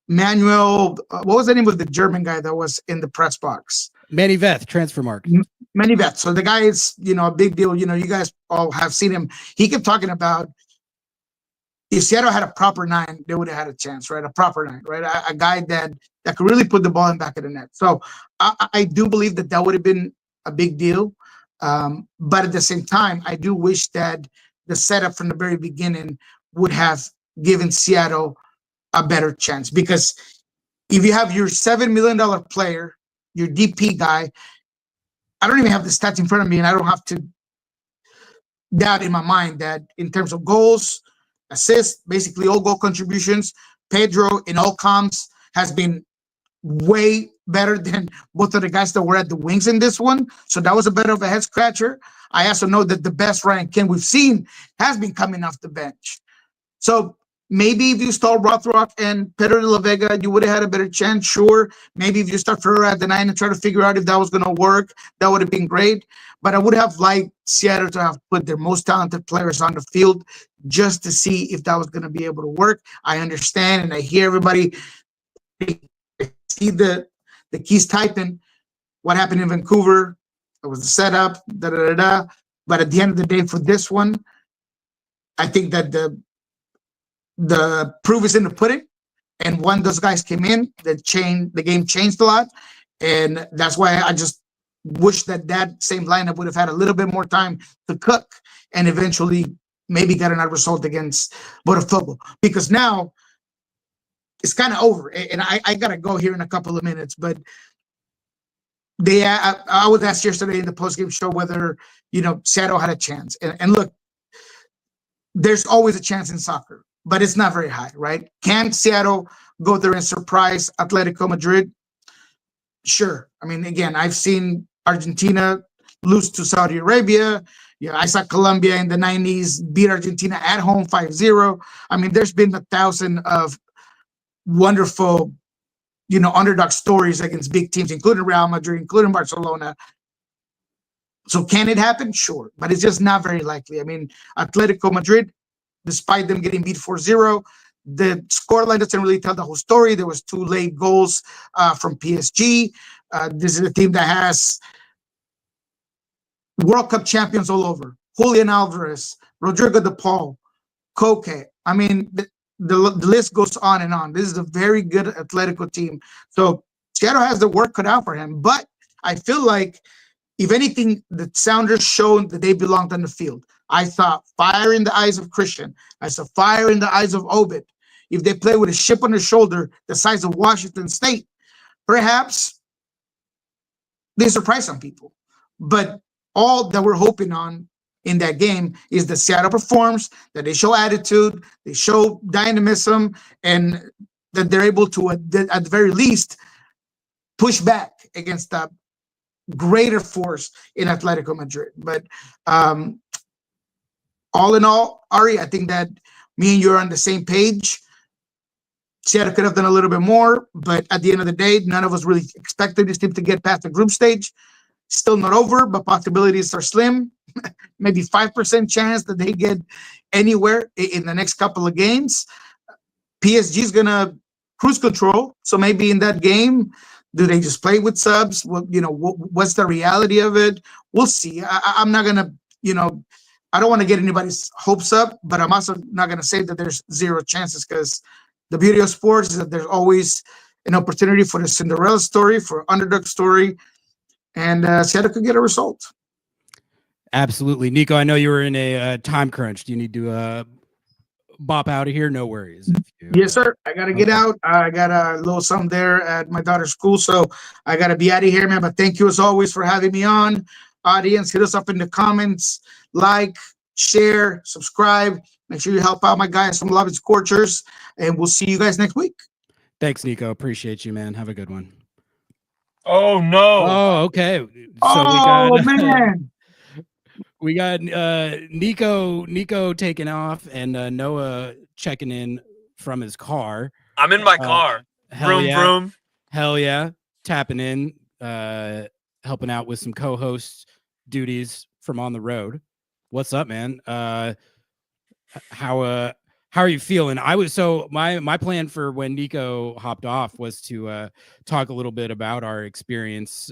Manuel, what was the name of the German guy that was in the press box? Manny Veth, transfer mark. Manny Veth. So the guy is, a big deal. You guys all have seen him. He kept talking about if Seattle had a proper 9, they would have had a chance, right? A proper 9, right? A guy that could really put the ball in back of the net. So I do believe that would have been a big deal. But at the same time, I do wish that the setup from the very beginning would have given Seattle a better chance. Because if you have your $7 million player, your DP guy, I don't even have the stats in front of me, and I don't have to doubt in my mind that in terms of goals, assists, basically all goal contributions, Pedro in all comps has been way better than both of the guys that were at the wings in this one. So that was a bit of a head scratcher. I also know that the best Ryan Kent we've seen has been coming off the bench. So maybe if you start Rothrock and Pedro de la Vega, you would have had a better chance. Sure. Maybe if you start Ferreira at the 9 and try to figure out if that was going to work, that would have been great. But I would have liked Seattle to have put their most talented players on the field just to see if that was going to be able to work. I understand and I hear everybody see the keys typing what happened in Vancouver. It was the setup, But at the end of the day, for this one, I think that the proof is in the pudding. And when those guys came in, the game changed a lot. And that's why I just wish that same lineup would have had a little bit more time to cook and eventually maybe get another result against Botafogo. Because now it's kind of over. And I got to go here in a couple of minutes. But I was asked yesterday in the post-game show whether, Seattle had a chance. And look, there's always a chance in soccer, but it's not very high, right? Can Seattle go there and surprise Atletico Madrid? Sure. I mean, again, I've seen Argentina lose to Saudi Arabia. Yeah, I saw Colombia in the 90s beat Argentina at home 5-0. I mean, there's been 1,000 of wonderful, underdog stories against big teams, including Real Madrid, including Barcelona. So can it happen? Sure. But it's just not very likely. I mean, Atletico Madrid, despite them getting beat 4-0, the scoreline doesn't really tell the whole story. There was 2 late goals from PSG. This is a team that has World Cup champions all over. Julian Alvarez, Rodrigo de Paul, Koke. I mean, the list goes on and on. This is a very good Atletico team. So Seattle has the work cut out for him. But I feel like, if anything, the Sounders showed that they belonged on the field. I saw fire in the eyes of Christian. I saw fire in the eyes of Obed. If they play with a chip on their shoulder the size of Washington State, perhaps they surprise some people. But all that we're hoping on in that game is that Seattle performs, that they show attitude, they show dynamism, and that they're able to, at the very least, push back against that greater force in Atletico Madrid. But all in all, Ari, I think that me and you are on the same page. Seattle could have done a little bit more, but at the end of the day, none of us really expected this team to get past the group stage. Still not over, but possibilities are slim. Maybe 5% chance that they get anywhere in the next couple of games. PSG is going to cruise control. So maybe in that game, do they just play with subs? Well, what's the reality of it? We'll see. I'm not going to, I don't want to get anybody's hopes up, but I'm also not going to say that there's 0 chances, because the beauty of sports is that there's always an opportunity for the Cinderella story, for underdog story, and Seattle could get a result. Absolutely. Niko, I know you were in a time crunch. Do you need to bop out of here? No worries. Yes, sir. I got to get out. I got a little something there at my daughter's school, so I got to be out of here, man. But thank you as always for having me on. Audience, hit us up in the comments. Like, share, subscribe. Make sure you help out my guys from Lobbing Scorchers, and we'll see you guys next week. Thanks, Niko. Appreciate you, man. Have a good one. Oh, no. Oh, okay. So man. We got Niko taking off, and Noah checking in from his car. I'm in my car. Vroom, vroom. Hell yeah. Tapping in, helping out with some co-host duties from on the road. What's up, man? How are you feeling? My plan for when Niko hopped off was to talk a little bit about our experience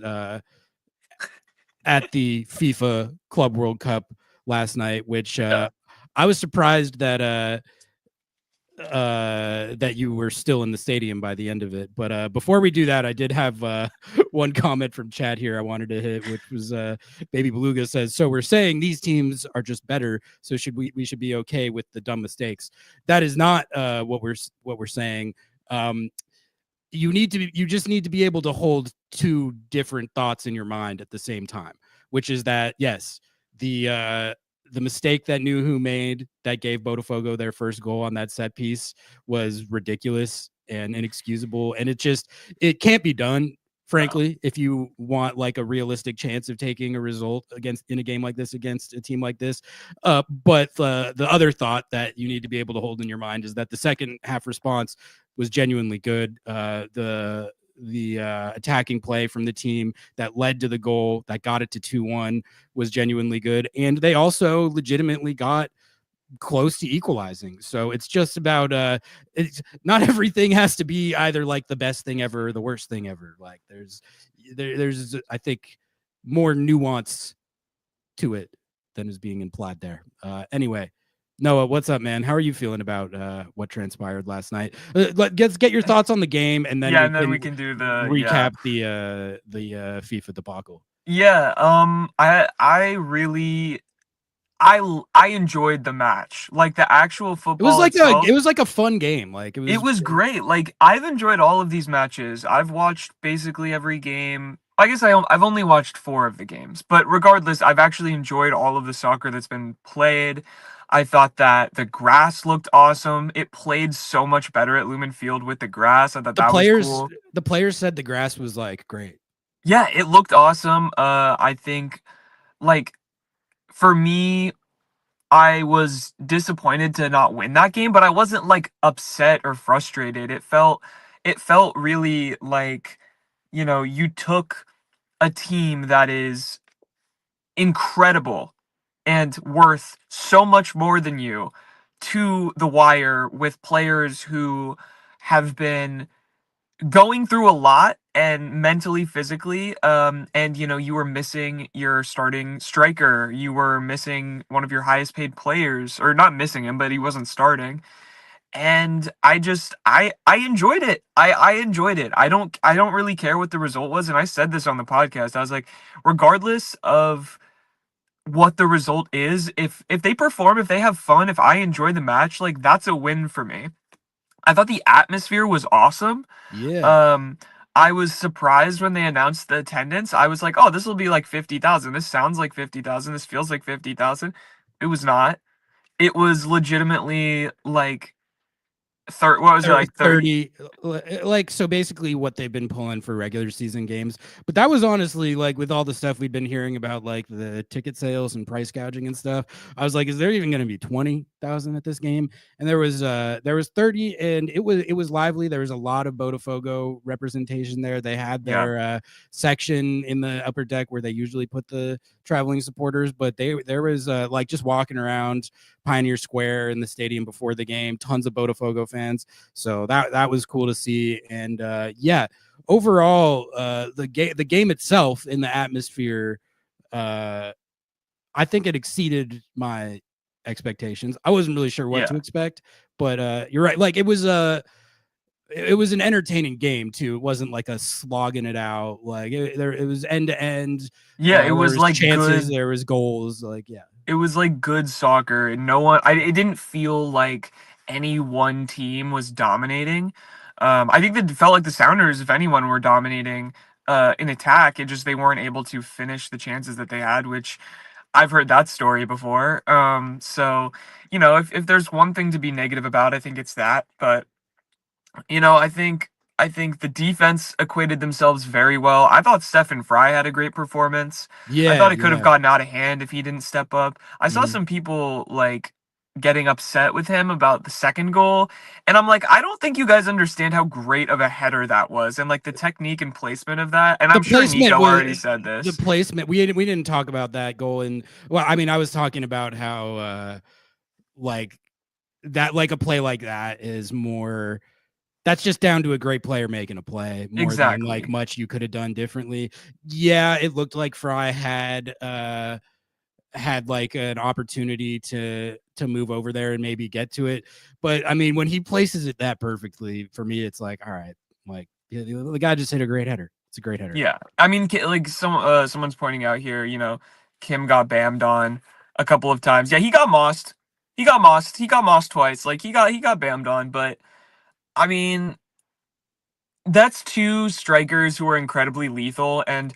at the FIFA Club World Cup last night, which I was surprised that that you were still in the stadium by the end of it. But before we do that, I did have one comment from chat here I wanted to hit, which was Baby Beluga says, so we're saying these teams are just better, so we should be okay with the dumb mistakes. That is not what we're saying. You just need to be able to hold two different thoughts in your mind at the same time, which is that, yes, the mistake that Nouhou made that gave Botafogo their first goal on that set piece was ridiculous and inexcusable. And it can't be done, frankly, if you want like a realistic chance of taking a result in a game like this against a team like this. But the other thought that you need to be able to hold in your mind is that the second half response was genuinely good. The attacking play from the team that led to the goal that got it to 2-1 was genuinely good. And they also legitimately got close to equalizing. So it's just about it's not everything has to be either like the best thing ever or the worst thing ever. Like there's I think more nuance to it than is being implied there. Anyway, Noah, what's up, man? How are you feeling about what transpired last night? Let's get your thoughts on the game, and then we can do the recap the FIFA debacle. Yeah, I really I enjoyed the match. Like the actual football. It was like a fun game. Like it was great. Like I've enjoyed all of these matches. I've watched basically every game. I guess I've only watched 4 of the games, but regardless, I've actually enjoyed all of the soccer that's been played. I thought that the grass looked awesome. It played so much better at Lumen Field with the grass. I thought was cool. The players said the grass was like great. Yeah, it looked awesome. I think like for me, I was disappointed to not win that game, but I wasn't like upset or frustrated. It felt really like, you took a team that is incredible and worth so much more than you to the wire with players who have been going through a lot and mentally, physically, and you were missing your starting striker, you were missing one of your highest paid players, or not missing him, but he wasn't starting. And I enjoyed it. I enjoyed it. I don't really care what the result was, and I said this on the podcast. I was like, regardless of what the result is, if they perform, if they have fun, if I enjoy the match, like that's a win for me. I thought the atmosphere was awesome. Yeah. I was surprised when they announced the attendance. I was like, oh, this will be like 50,000. This sounds like 50,000. This feels like 50,000. It was not. It was legitimately like what was it, like 30? Like, so basically what they've been pulling for regular season games. But that was honestly, like, with all the stuff we've been hearing about, like the ticket sales and price gouging and stuff, I was like, is there even going to be 20,000 at this game? And there was 30, and it was lively. There was a lot of Botafogo representation there. They had their section in the upper deck where they usually put the traveling supporters, but there was like just walking around Pioneer Square in the stadium before the game, tons of Botafogo fans. So that was cool to see. And overall, the game itself in the atmosphere, I think it exceeded my expectations. I wasn't really sure what to expect, but you're right. Like it was an entertaining game too. It wasn't like a slogging it out. Like it was end to end. Yeah, it was like chances. Good. There was goals. Like it was like good soccer, and it didn't feel like any one team was dominating. I think it felt like the Sounders, if anyone, were dominating in attack. It just they weren't able to finish the chances that they had, which I've heard that story before. So if there's one thing to be negative about, I think it's that. But I think the defense acquitted themselves very well. I thought Stephen Fry had a great performance. Yeah, I thought it could have gotten out of hand if he didn't step up. I saw some people like getting upset with him about the second goal, and I'm like, I don't think you guys understand how great of a header that was, and like the technique and placement of that. And I'm sure Niko already said this. The placement, we didn't talk about that goal, and well, I mean, I was talking about how like that, like a play like that is more. That's just down to a great player making a play more than like much you could have done differently. Yeah, it looked like Fry had like an opportunity to to move over there and maybe get to it. But I mean, when he places it that perfectly, for me, it's like, all right, like the guy just hit a great header. It's a great header. Yeah, I mean, like someone's pointing out here, Kim got bammed on a couple of times. Yeah, he got mossed. He got mossed twice. Like he got bammed on, but I mean, that's two strikers who are incredibly lethal, and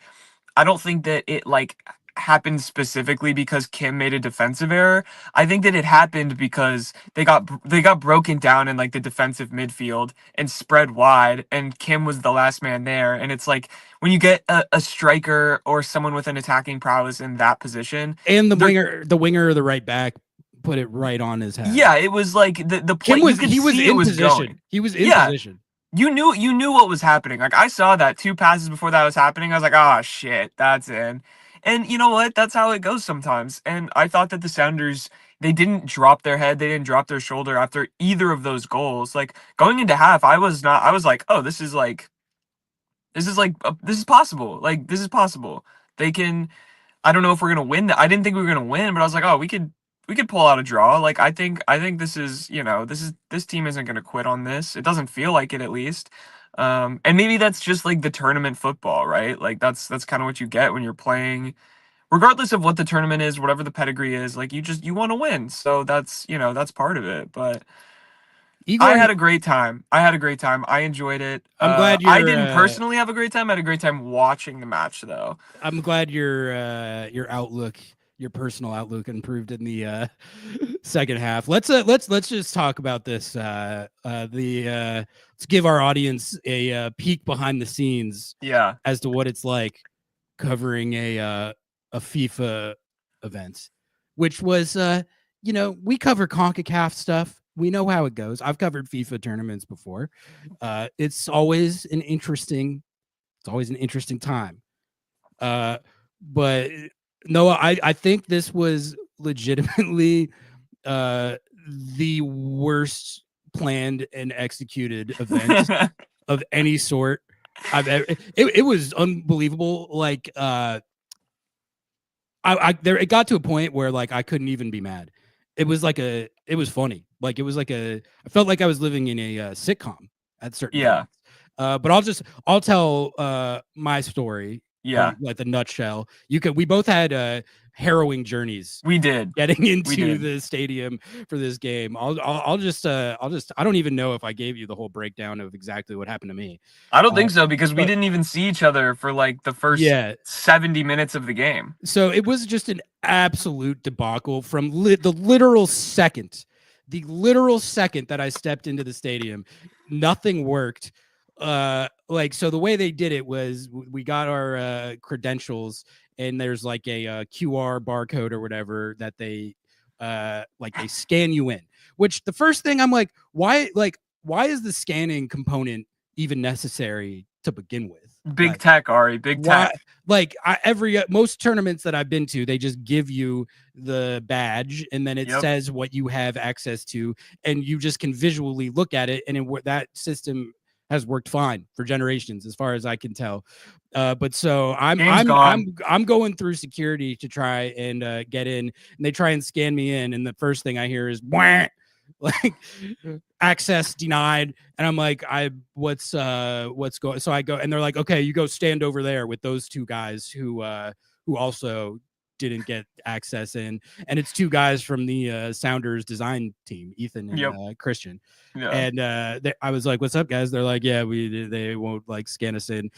I don't think that it like happened specifically because Kim made a defensive error. I think that it happened because they got broken down in like the defensive midfield and spread wide, and Kim was the last man there. And it's like when you get a striker or someone with an attacking prowess in that position, and the winger or the right back put it right on his head. Yeah, it was like the play. He was in position. He was in position. You knew what was happening. Like I saw that 2 passes before that was happening. I was like, oh shit, that's in. And you know what? That's how it goes sometimes. And I thought that the Sounders, they didn't drop their head, they didn't drop their shoulder after either of those goals. Like going into half, I was like, oh, this is possible. Like this is possible. They can. I don't know if we're gonna win. I didn't think we were gonna win, but I was like, oh, we could pull out a draw. Like I think this is, this team isn't going to quit on this. It doesn't feel like it, at least. And maybe that's just like the tournament football, right? Like that's kind of what you get when you're playing, regardless of what the tournament is, whatever the pedigree is. Like you want to win, so that's part of it. But Igor, I had a great time. I enjoyed it. I'm glad I didn't personally have a great time. I had a great time watching the match, though. I'm glad your outlook, your personal outlook, improved in the second half. Let's just talk about this. Let's give our audience a peek behind the scenes. Yeah, as to what it's like covering a FIFA event, which was we cover CONCACAF stuff. We know how it goes. I've covered FIFA tournaments before. It's always an interesting time. But Noah, I think this was legitimately the worst planned and executed event of any sort I've ever. It was unbelievable. Like it got to a point where like I couldn't even be mad. It was funny. Like it was like I felt like I was living in a sitcom at certain points. But I'll tell my story. Yeah, like the nutshell. We both had harrowing journeys. We did getting into the stadium for this game. I'll just I don't even know if I gave you the whole breakdown of exactly what happened to me. I don't think so, because we didn't even see each other for like the first 70 minutes of the game. So it was just an absolute debacle from the literal second that I stepped into the stadium. Nothing worked. So the way they did it was we got our credentials, and there's like a QR barcode or whatever that they they scan you in, which the first thing I'm like, why is the scanning component even necessary to begin with? Big tech, Ari. Big tech. Most tournaments that I've been to, they just give you the badge, and then it says what you have access to, and you just can visually look at it, and that system has worked fine for generations, as far as I can tell. But so I'm going through security to try and get in, and they try and scan me in, and the first thing I hear is "Wah!" like access denied, and I'm like, what's going? So I go, and they're like, okay, you go stand over there with those two guys who also didn't get access in, and it's two guys from the Sounders design team, Ethan and Christian. And I was like, what's up, guys? They're like, yeah, they won't like scan us in.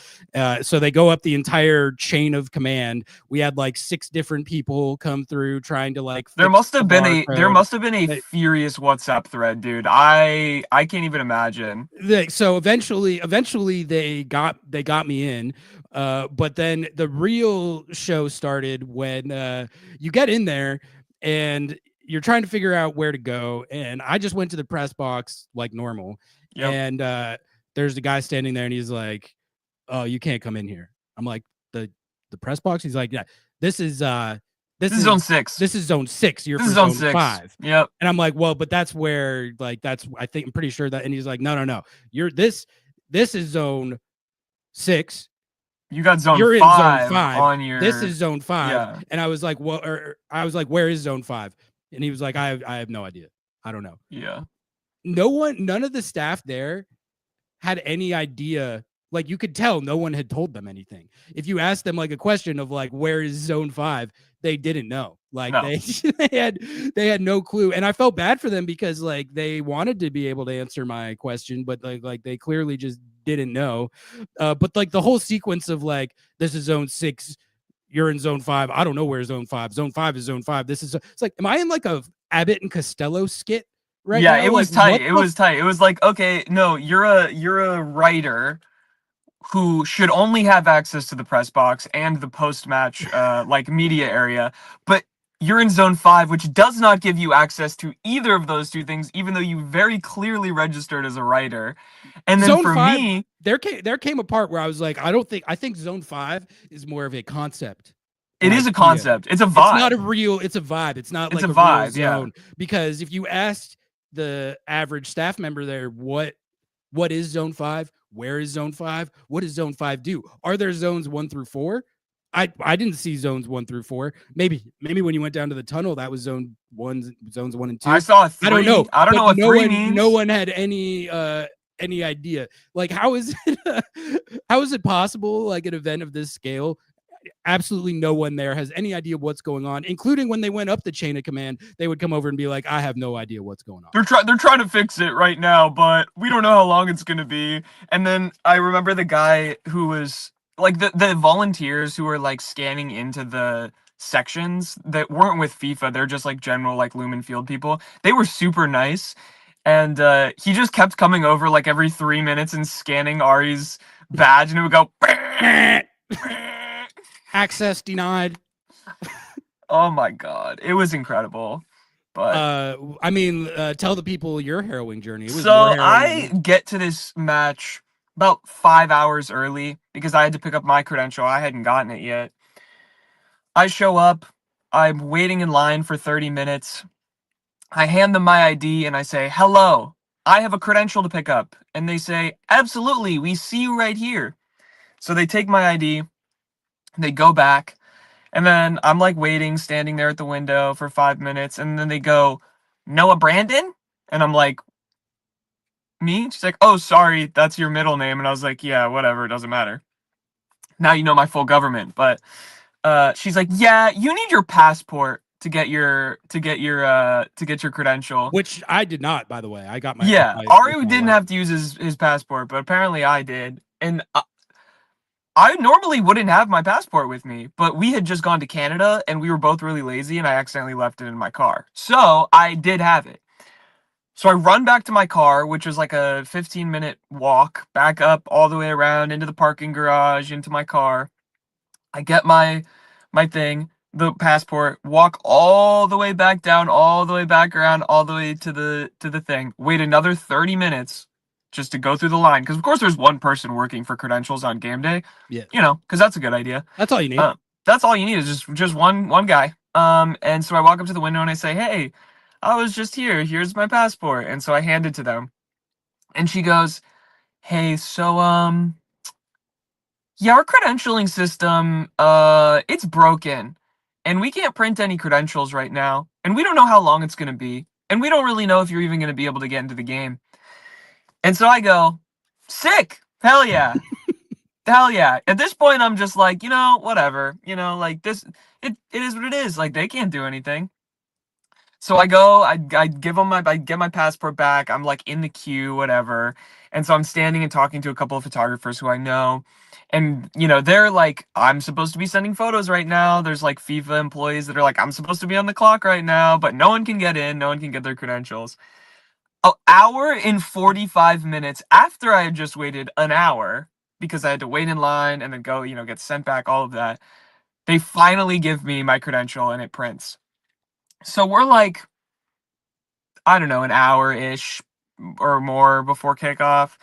So they go up the entire chain of command. We had like 6 different people come through trying to like there must have been a furious WhatsApp thread, dude. I can't even imagine. So eventually they got me in. But then the real show started when you get in there and you're trying to figure out where to go. And I just went to the press box like normal. And there's the guy standing there, and he's like, oh, you can't come in here. I'm like, the press box? He's like, yeah, this is zone 6. This is zone 6. You're for zone 5. Yep. And I'm like, well, but that's where I'm pretty sure that. And he's like, no. This is zone 6. You got zone 5. You're in zone 5 on your. This is zone 5. Yeah. And I was like, where is zone 5? And he was like, I have no idea. I don't know. Yeah. None of the staff there had any idea. Like, you could tell no one had told them anything. If you asked them like a question of like, where is zone 5, they didn't know. Like No. they had no clue. And I felt bad for them because like they wanted to be able to answer my question, but like they clearly just didn't know. But like the whole sequence of like, this is zone 6, you're in zone 5. I don't know where zone 5. Zone 5 is zone 5. It's like, am I in like a Abbott and Costello skit right yeah, now? it was Like, tight. It was tight. It was like, okay, no, you're a writer who should only have access to the press box and the post-match like media area, but you're in zone 5, which does not give you access to either of those two things, even though you very clearly registered as a writer. And then zone for 5, me, there came a part where I was like, I think zone 5 is more of a concept. it is a concept. It's a vibe. It's not a real, it's a vibe. It's not It's like a a real vibe, zone. Because if you asked the average staff member there, what is zone 5? Where is zone 5? What does zone 5 do? Are there zones 1 through 4? I didn't see zones 1 through 4. Maybe when you went down to the tunnel, that was zones 1 and 2. I saw 3. I don't know. I don't know what 3 means. No one had any idea. Like, how is it possible, like an event of this scale, absolutely no one there has any idea what's going on, including when they went up the chain of command, they would come over and be like, I have no idea what's going on. They're trying to fix it right now, but we don't know how long it's going to be. And then I remember the guy who was like the volunteers who were like scanning into the sections that weren't with FIFA. They're just like general like Lumen Field people. They were super nice. And he just kept coming over like every 3 minutes and scanning Ari's badge, and it would go access denied. Oh my god, it was incredible. But I mean, tell the people your harrowing journey. It was so I get to this match about 5 hours early because I had to pick up my credential. I hadn't gotten it yet. I show up. I'm waiting in line for 30 minutes. I hand them my ID and I say, hello, I have a credential to pick up. And they say, absolutely, we see you right here. So they take my ID, they go back, and then I'm like waiting, standing there at the window for 5 minutes. And then they go, Noah Brandon? And I'm like, me? She's like, oh, sorry, that's your middle name. And I was like, yeah, whatever, it doesn't matter. Now you know my full government. But she's like, yeah, you need your passport to get your credential. Which I did not, by the way. I got my Ari didn't have to use his passport, but apparently I did. And I normally wouldn't have my passport with me, but we had just gone to Canada and we were both really lazy and I accidentally left it in my car. So I did have it. So I run back to my car, which was like a 15-minute walk back up all the way around into the parking garage, into my car. I get my thing, the passport, walk all the way back down, all the way back around, all the way to the thing. Wait another 30 minutes just to go through the line. Because, of course, there's one person working for credentials on game day. Yeah. You know, because that's a good idea. That's all you need. That's all you need is just one guy. And so I walk up to the window and I say, hey, I was just here. Here's my passport. And so I hand it to them. And she goes, hey, so, yeah, our credentialing system, it's broken. And we can't print any credentials right now. And we don't know how long it's going to be. And we don't really know if you're even going to be able to get into the game. And so I go, sick. Hell yeah. Hell yeah. At this point, I'm just like, you know, whatever. You know, like this, it is what it is. Like, they can't do anything. So I go, I give them I get my passport back. I'm like in the queue, whatever. And so I'm standing and talking to a couple of photographers who I know. And, you know, they're like, I'm supposed to be sending photos right now. There's like FIFA employees that are like, I'm supposed to be on the clock right now, but no one can get in. No one can get their credentials. An hour and 45 minutes after I had just waited an hour because I had to wait in line and then go, you know, get sent back, all of that. They finally give me my credential and it prints. So we're like, I don't know, an hour-ish or more before kickoff.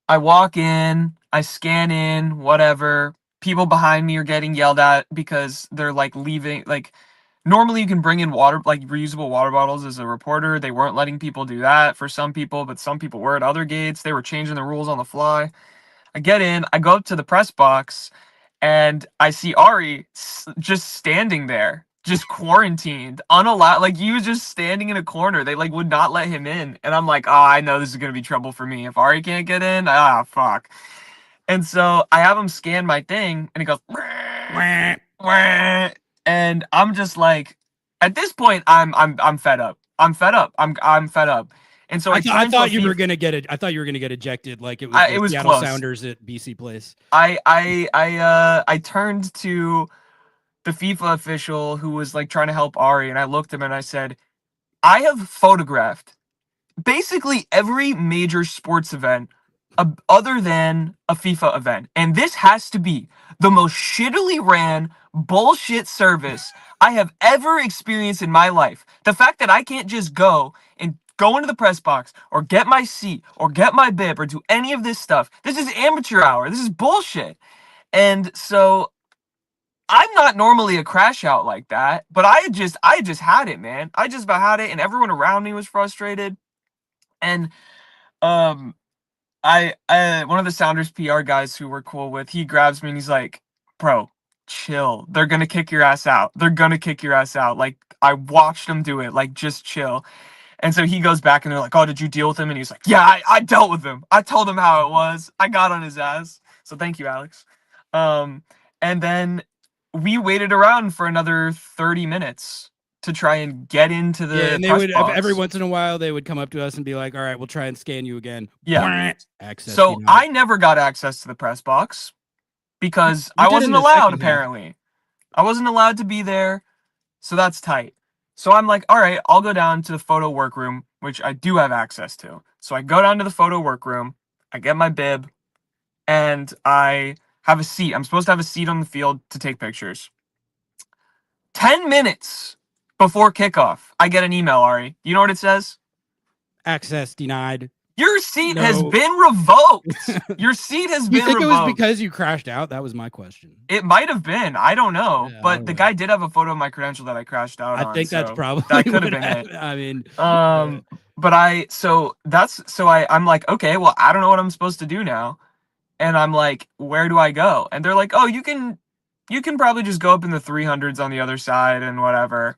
I walk in, I scan in, whatever. People behind me are getting yelled at because they're like leaving. Like, normally you can bring in water, like reusable water bottles as a reporter. They weren't letting people do that for some people, but some people were at other gates. They were changing the rules on the fly. I get in, I go up to the press box, and I see Ari just standing there. just quarantined, unallowed. Like, he was just standing in a corner. They like would not let him in. And I'm like, oh, I know this is gonna be trouble for me. If Ari can't get in, fuck. And so I have him scan my thing, and he goes, "Wah, wah," and I'm just like, at this point, I'm fed up. I'm fed up. I'm fed up. And so I thought you FIFA were gonna get it. I thought you were gonna get ejected, like it was it the was Seattle close. Sounders at BC Place. I turned to the FIFA official who was like trying to help Ari, and I looked at him and I said, I have photographed basically every major sports event other than a FIFA event, and this has to be the most shittily ran bullshit service I have ever experienced in my life. The fact that I can't just go into the press box or get my seat or get my bib or do any of this stuff. This is amateur hour. This is bullshit. And so I'm not normally a crash out like that, but I just had it, man. I just about had it, and everyone around me was frustrated. And I one of the Sounders PR guys who we're cool with, he grabs me and he's like, "Bro, chill. They're gonna kick your ass out. They're gonna kick your ass out. Like, I watched them do it. Like, just chill." And so he goes back and they're like, "Oh, did you deal with him?" And he's like, "Yeah, I dealt with him. I told him how it was. I got on his ass." So thank you, Alex. And then we waited around for another 30 minutes to try and get into the and they press would box. every once in a while they would come up to us and be like, "All right, we'll try and scan you again." Yeah. Access. So I never got access to the press box because I wasn't allowed, apparently. I wasn't allowed to be there, so that's tight. So I'm like, all right, I'll go down to the photo workroom, which I do have access to. So I go down to the photo workroom, I get my bib, and I have a seat. I'm supposed to have a seat on the field to take pictures. 10 minutes before kickoff, I get an email, Ari. You know what it says? Access denied. Your seat has been revoked. Your seat has been revoked. You think it was because you crashed out? That was my question. It might have been. I don't know. Yeah, but the guy did have a photo of my credential that I crashed out on. I think that's probably that could have been it. I mean, but I'm like, okay, well, I don't know what I'm supposed to do now. And I'm like, where do I go? And they're like, oh, you can probably just go up in the 300s on the other side and whatever.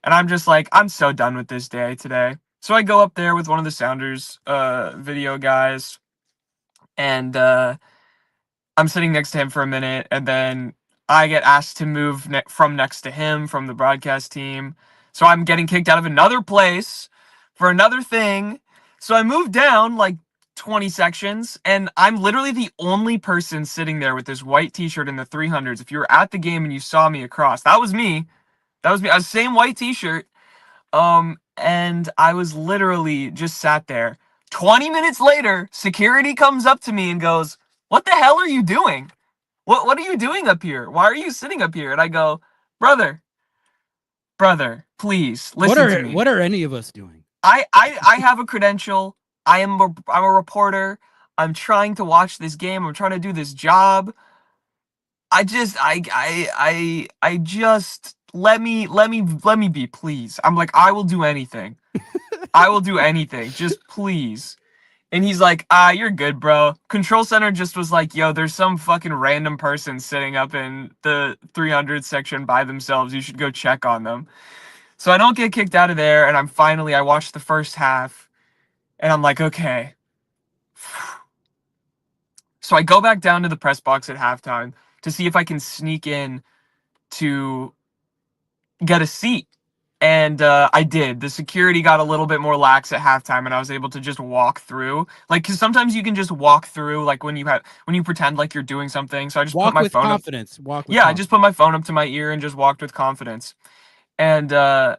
And I'm just like, I'm so done with this day today. So I go up there with one of the Sounders video guys, and I'm sitting next to him for a minute, and then I get asked to move from next to him from the broadcast team. So I'm getting kicked out of another place for another thing. So I move down like 20 sections, and I'm literally the only person sitting there with this white t-shirt in the 300s. If you were at the game and you saw me across, that was me. That was me. I was same white t-shirt. And I was literally just sat there. 20 minutes later, security comes up to me and goes, "What the hell are you doing? What are you doing up here? Why are you sitting up here?" And I go, brother, please listen to me. What are any of us doing? I have a credential. I'm a reporter. I'm trying to watch this game. I'm trying to do this job. I just let me be, please. I'm like, I will do anything. I will do anything. Just please. And he's like, you're good, bro. Control center just was like, yo, there's some fucking random person sitting up in the 300 section by themselves. You should go check on them. So I don't get kicked out of there, and I watched the first half, and I'm like, okay. So I go back down to the press box at halftime to see if I can sneak in to get a seat. And I did. The security got a little bit more lax at halftime, and I was able to just walk through. Like, because sometimes you can just walk through, like when you pretend like you're doing something. So I just put my phone confidence. I just put my phone up to my ear and just walked with confidence. And I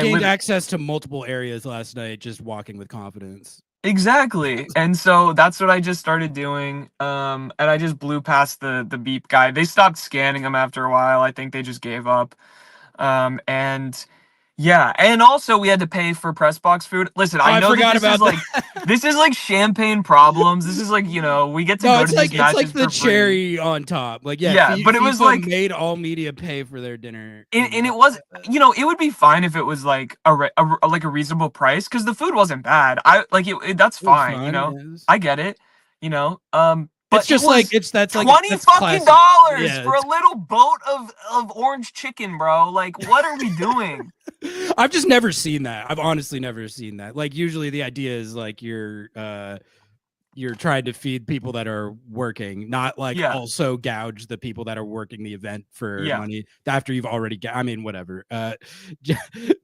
gained access to multiple areas last night just walking with confidence. Exactly. And so that's what I just started doing. And I just blew past the beep guy. They stopped scanning him after a while. I think they just gave up. And yeah, and also we had to pay for press box food. Listen, I know this is like champagne problems. This is like, we get to go to these matches. It's like the cherry on top. Like, but it was like made all media pay for their dinner. And it was, it would be fine if it was like a reasonable price, because the food wasn't bad. That's fine, I get it, But it's just like that's like $20 that's fucking classic. Yeah, for a little boat of orange chicken, bro. Like, what are we doing? I've just never seen that. I've honestly never seen that. Like usually the idea is like you're trying to feed people that are working, not like Yeah. also gouge the people that are working the event for Yeah. money after you've already I mean, whatever.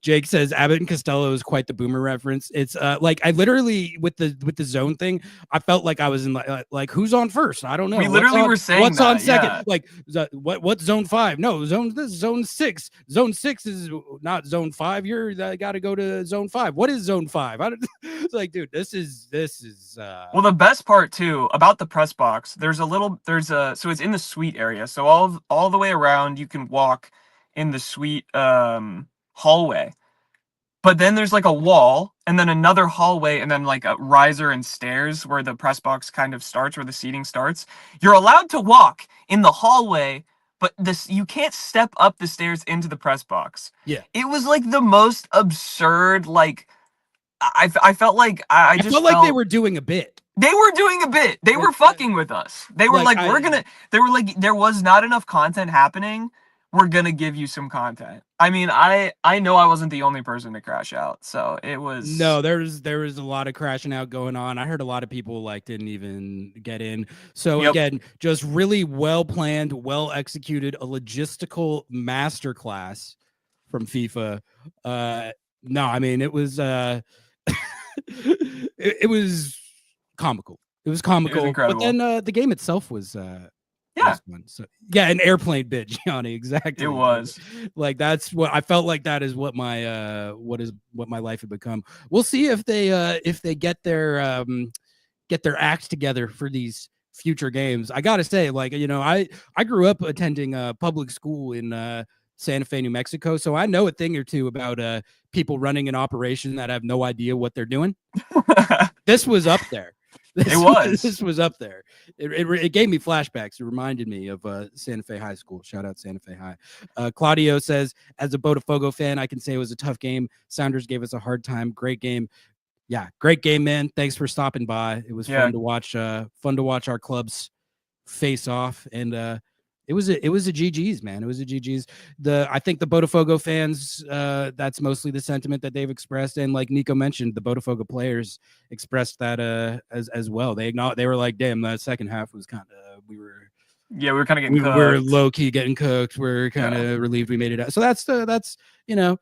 Jake says Abbott and Costello is quite the boomer reference. It's like I literally with the zone thing, I felt like I was in like who's on first? I don't know. We literally were saying what's that, on second. yeah. Like what's zone 5? No, this is zone 6. Zone 6 is not zone 5. You're got to go to zone 5. What is zone 5? It's like, dude, this is well, the best part too about the press box, so it's in the suite area. So all the way around you can walk in the suite hallway. But then there's like a wall and then another hallway and then like a riser and stairs where the press box kind of starts, where the seating starts. You're allowed to walk in the hallway, but you can't step up the stairs into the press box. Yeah. It was like the most absurd, like I felt like I just felt like they were doing a bit. They were doing a bit. They were fucking with us. They were like they were like, there was not enough content happening. We're gonna give you some content. I mean, I know I wasn't the only person to crash out. So it was there was a lot of crashing out going on. I heard a lot of people like didn't even get in. So again, just really well planned, well executed, a logistical masterclass from FIFA. No, I mean it was it was comical. It was comical. It was incredible. But then the game itself was yeah. So, yeah, an airplane bit, Gianni. Exactly. It was like that's what I felt like. That is what my what my life had become. We'll see if they get their act together for these future games. I gotta say, like, you know, I grew up attending public school in Santa Fe, New Mexico, so I know a thing or two about people running an operation that have no idea what they're doing. This was up there. This was up there. It gave me flashbacks. It reminded me of Santa Fe High School. Shout out Santa Fe High. Claudio says, as a Botafogo fan, I can say it was a tough game. Sounders gave us a hard time. Great game. Yeah, great game, man. Thanks for stopping by. It was fun to watch. Fun to watch our clubs face off, and it was a GG's, man. It was a GG's. I think the Botafogo fans, that's mostly the sentiment that they've expressed, and like Niko mentioned, the Botafogo players expressed that as well. They were like, "Damn, that second half was kind of we were kind of getting cooked. We're low key getting cooked. We're kind of relieved we made it out." So that's you know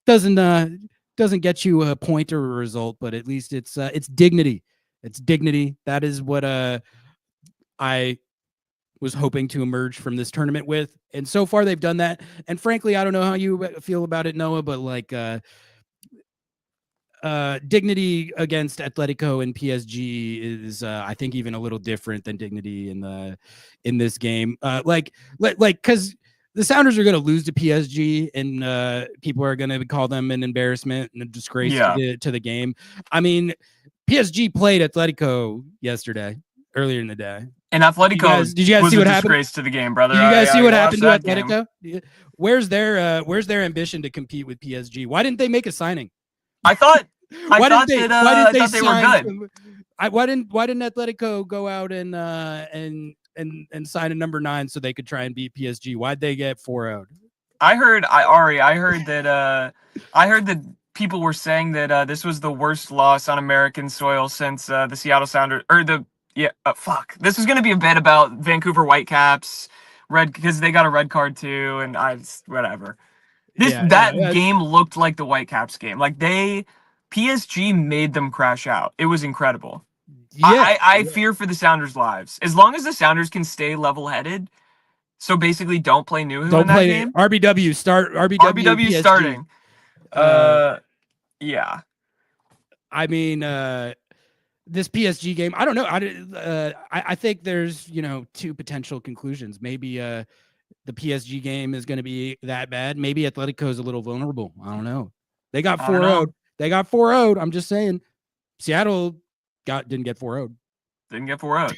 doesn't get you a point or a result, but at least it's dignity. It's dignity. That is what I was hoping to emerge from this tournament with, and so far they've done that. And frankly, I don't know how you feel about it, Noah, but like dignity against Atletico and PSG is I think even a little different than dignity in this game. Like because the Sounders are going to lose to PSG, and people are going to call them an embarrassment and a disgrace to the game. I mean, PSG played Atletico earlier in the day. And Atletico did you guys see what happened? Disgrace to the game, brother. Did you guys see what happened to Atletico? Game. Where's their ambition to compete with PSG? Why didn't they make a signing? I thought they were good. Why didn't Atletico go out and sign a number 9 so they could try and beat PSG? Why'd they get 4-0'd? I heard that people were saying that this was the worst loss on American soil since the Seattle Sounders fuck. This was going to be a bit about Vancouver Whitecaps, because they got a red card too, and whatever. Game looked like the Whitecaps game. Like PSG made them crash out. It was incredible. Yeah, I fear for the Sounders' lives. As long as the Sounders can stay level-headed, so basically don't play Nouhou in that game. RBW RBW starting. Yeah. I mean, this PSG game, I don't know. I think there's, two potential conclusions. Maybe the PSG game is going to be that bad. Maybe Atletico is a little vulnerable. I don't know. They got 4-0'd. They got 4-0'd. I'm just saying. Seattle didn't get 4-0'd. Didn't get 4-0'd.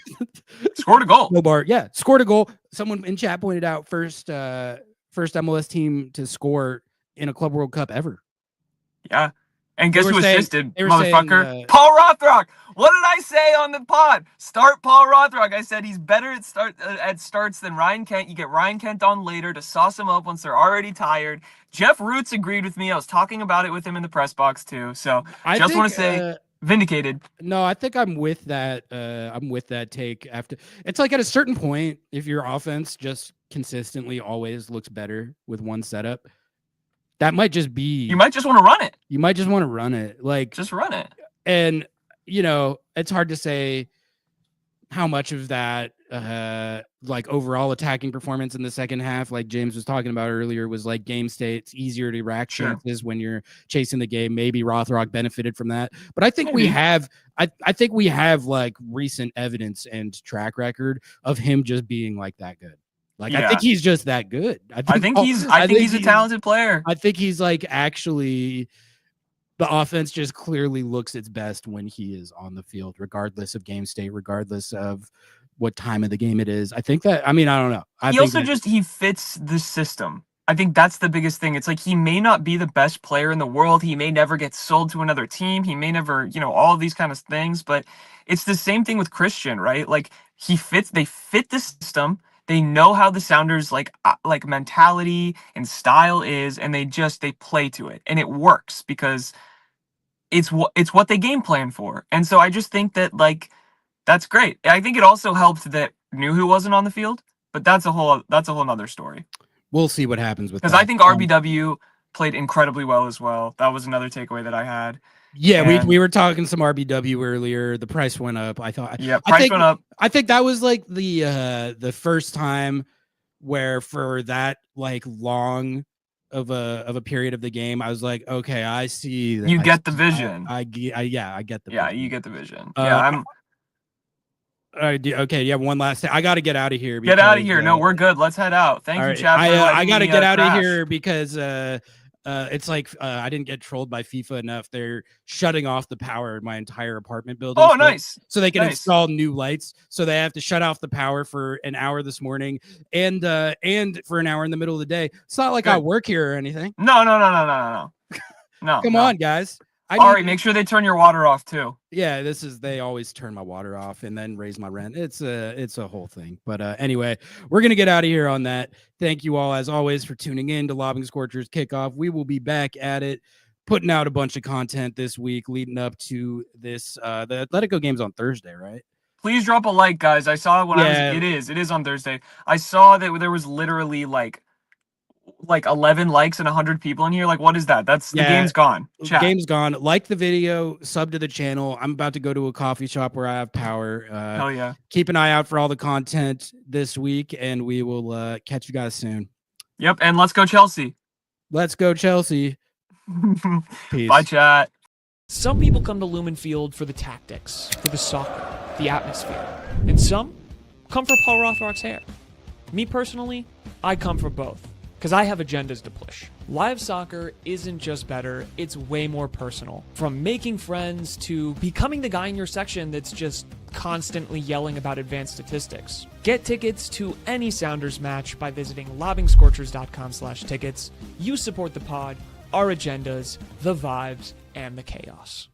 Scored a goal. No bar. Yeah, scored a goal. Someone in chat pointed out first MLS team to score in a Club World Cup ever. Yeah. And They guess were who saying- assisted, they were saying, motherfucker? Paul Rothrock. What did I say on the pod? Start Paul Rothrock. I said he's better at starts than Ryan Kent. You get Ryan Kent on later to sauce them up once they're already tired. Jeff Roots agreed with me. I was talking about it with him in the press box too. So I just want think, to say, vindicated. No, I think I'm with that. I'm with that take. After it's like at a certain point, if your offense just consistently always looks better with one setup, that might just be. You might just want to run it. You might just want to run it, like Just run it. and it's hard to say how much of that like overall attacking performance in the second half, like James was talking about earlier, was like game state. It's easier to rack chances when you're chasing the game. Maybe Rothrock benefited from that, but I think we have I think we have like recent evidence and track record of him just being like that good. Like I think he's just that good. I think he's a talented player. I think he's like actually the offense just clearly looks its best when he is on the field, regardless of game state, regardless of what time of the game it is. I think that, I mean, I don't know. He fits the system. I think that's the biggest thing. It's like he may not be the best player in the world. He may never get sold to another team. He may never, all of these kind of things. But it's the same thing with Christian, right? Like they fit the system. They know how the Sounders like mentality and style is, and they play to it, and it works because it's what they game plan for. And so I just think that like that's great. I think it also helped that Nouhou wasn't on the field, but that's a whole nother story. We'll see what happens with that. Because I think RBW played incredibly well as well. That was another takeaway that I had. Yeah, we were talking some RBW earlier. The price went up. I thought. Yeah, price went up. I think that was like the first time where for that like long of a period of the game, I was like, okay, I see. You get the vision. I get the. Yeah, vision. you get the vision. I'm. Okay, yeah. One last thing. I got to get out of here. Get out of here. No, we're good. Let's head out. Thank you, Chad. I got to get out of here because it's like I didn't get trolled by FIFA enough. They're shutting off the power in my entire apartment building. Oh, nice. So they can install new lights. So they have to shut off the power for an hour this morning and for an hour in the middle of the day. It's not like I work here or anything. No. No. Come on, guys. Ari, make sure they turn your water off too. Yeah, they always turn my water off and then raise my rent. It's a whole thing. But anyway, we're going to get out of here on that. Thank you all, as always, for tuning in to Lobbing Scorchers Kickoff. We will be back at it, putting out a bunch of content this week leading up to this. The Atletico game's on Thursday, right? Please drop a like, guys. I saw it when it is on Thursday. I saw that there was literally like 11 likes and 100 people in here. Like, what is that? The game's gone. Chat. Game's gone. Like the video, sub to the channel. I'm about to go to a coffee shop where I have power. Hell yeah. Keep an eye out for all the content this week, and we will catch you guys soon. Yep, and let's go Chelsea. Let's go Chelsea. Peace. Bye, chat. Some people come to Lumen Field for the tactics, for the soccer, the atmosphere. And some come for Paul Rothrock's hair. Me personally, I come for both, because I have agendas to push. Live soccer isn't just better, it's way more personal. From making friends to becoming the guy in your section that's just constantly yelling about advanced statistics. Get tickets to any Sounders match by visiting lobbingscorchers.com/tickets. You support the pod, our agendas, the vibes, and the chaos.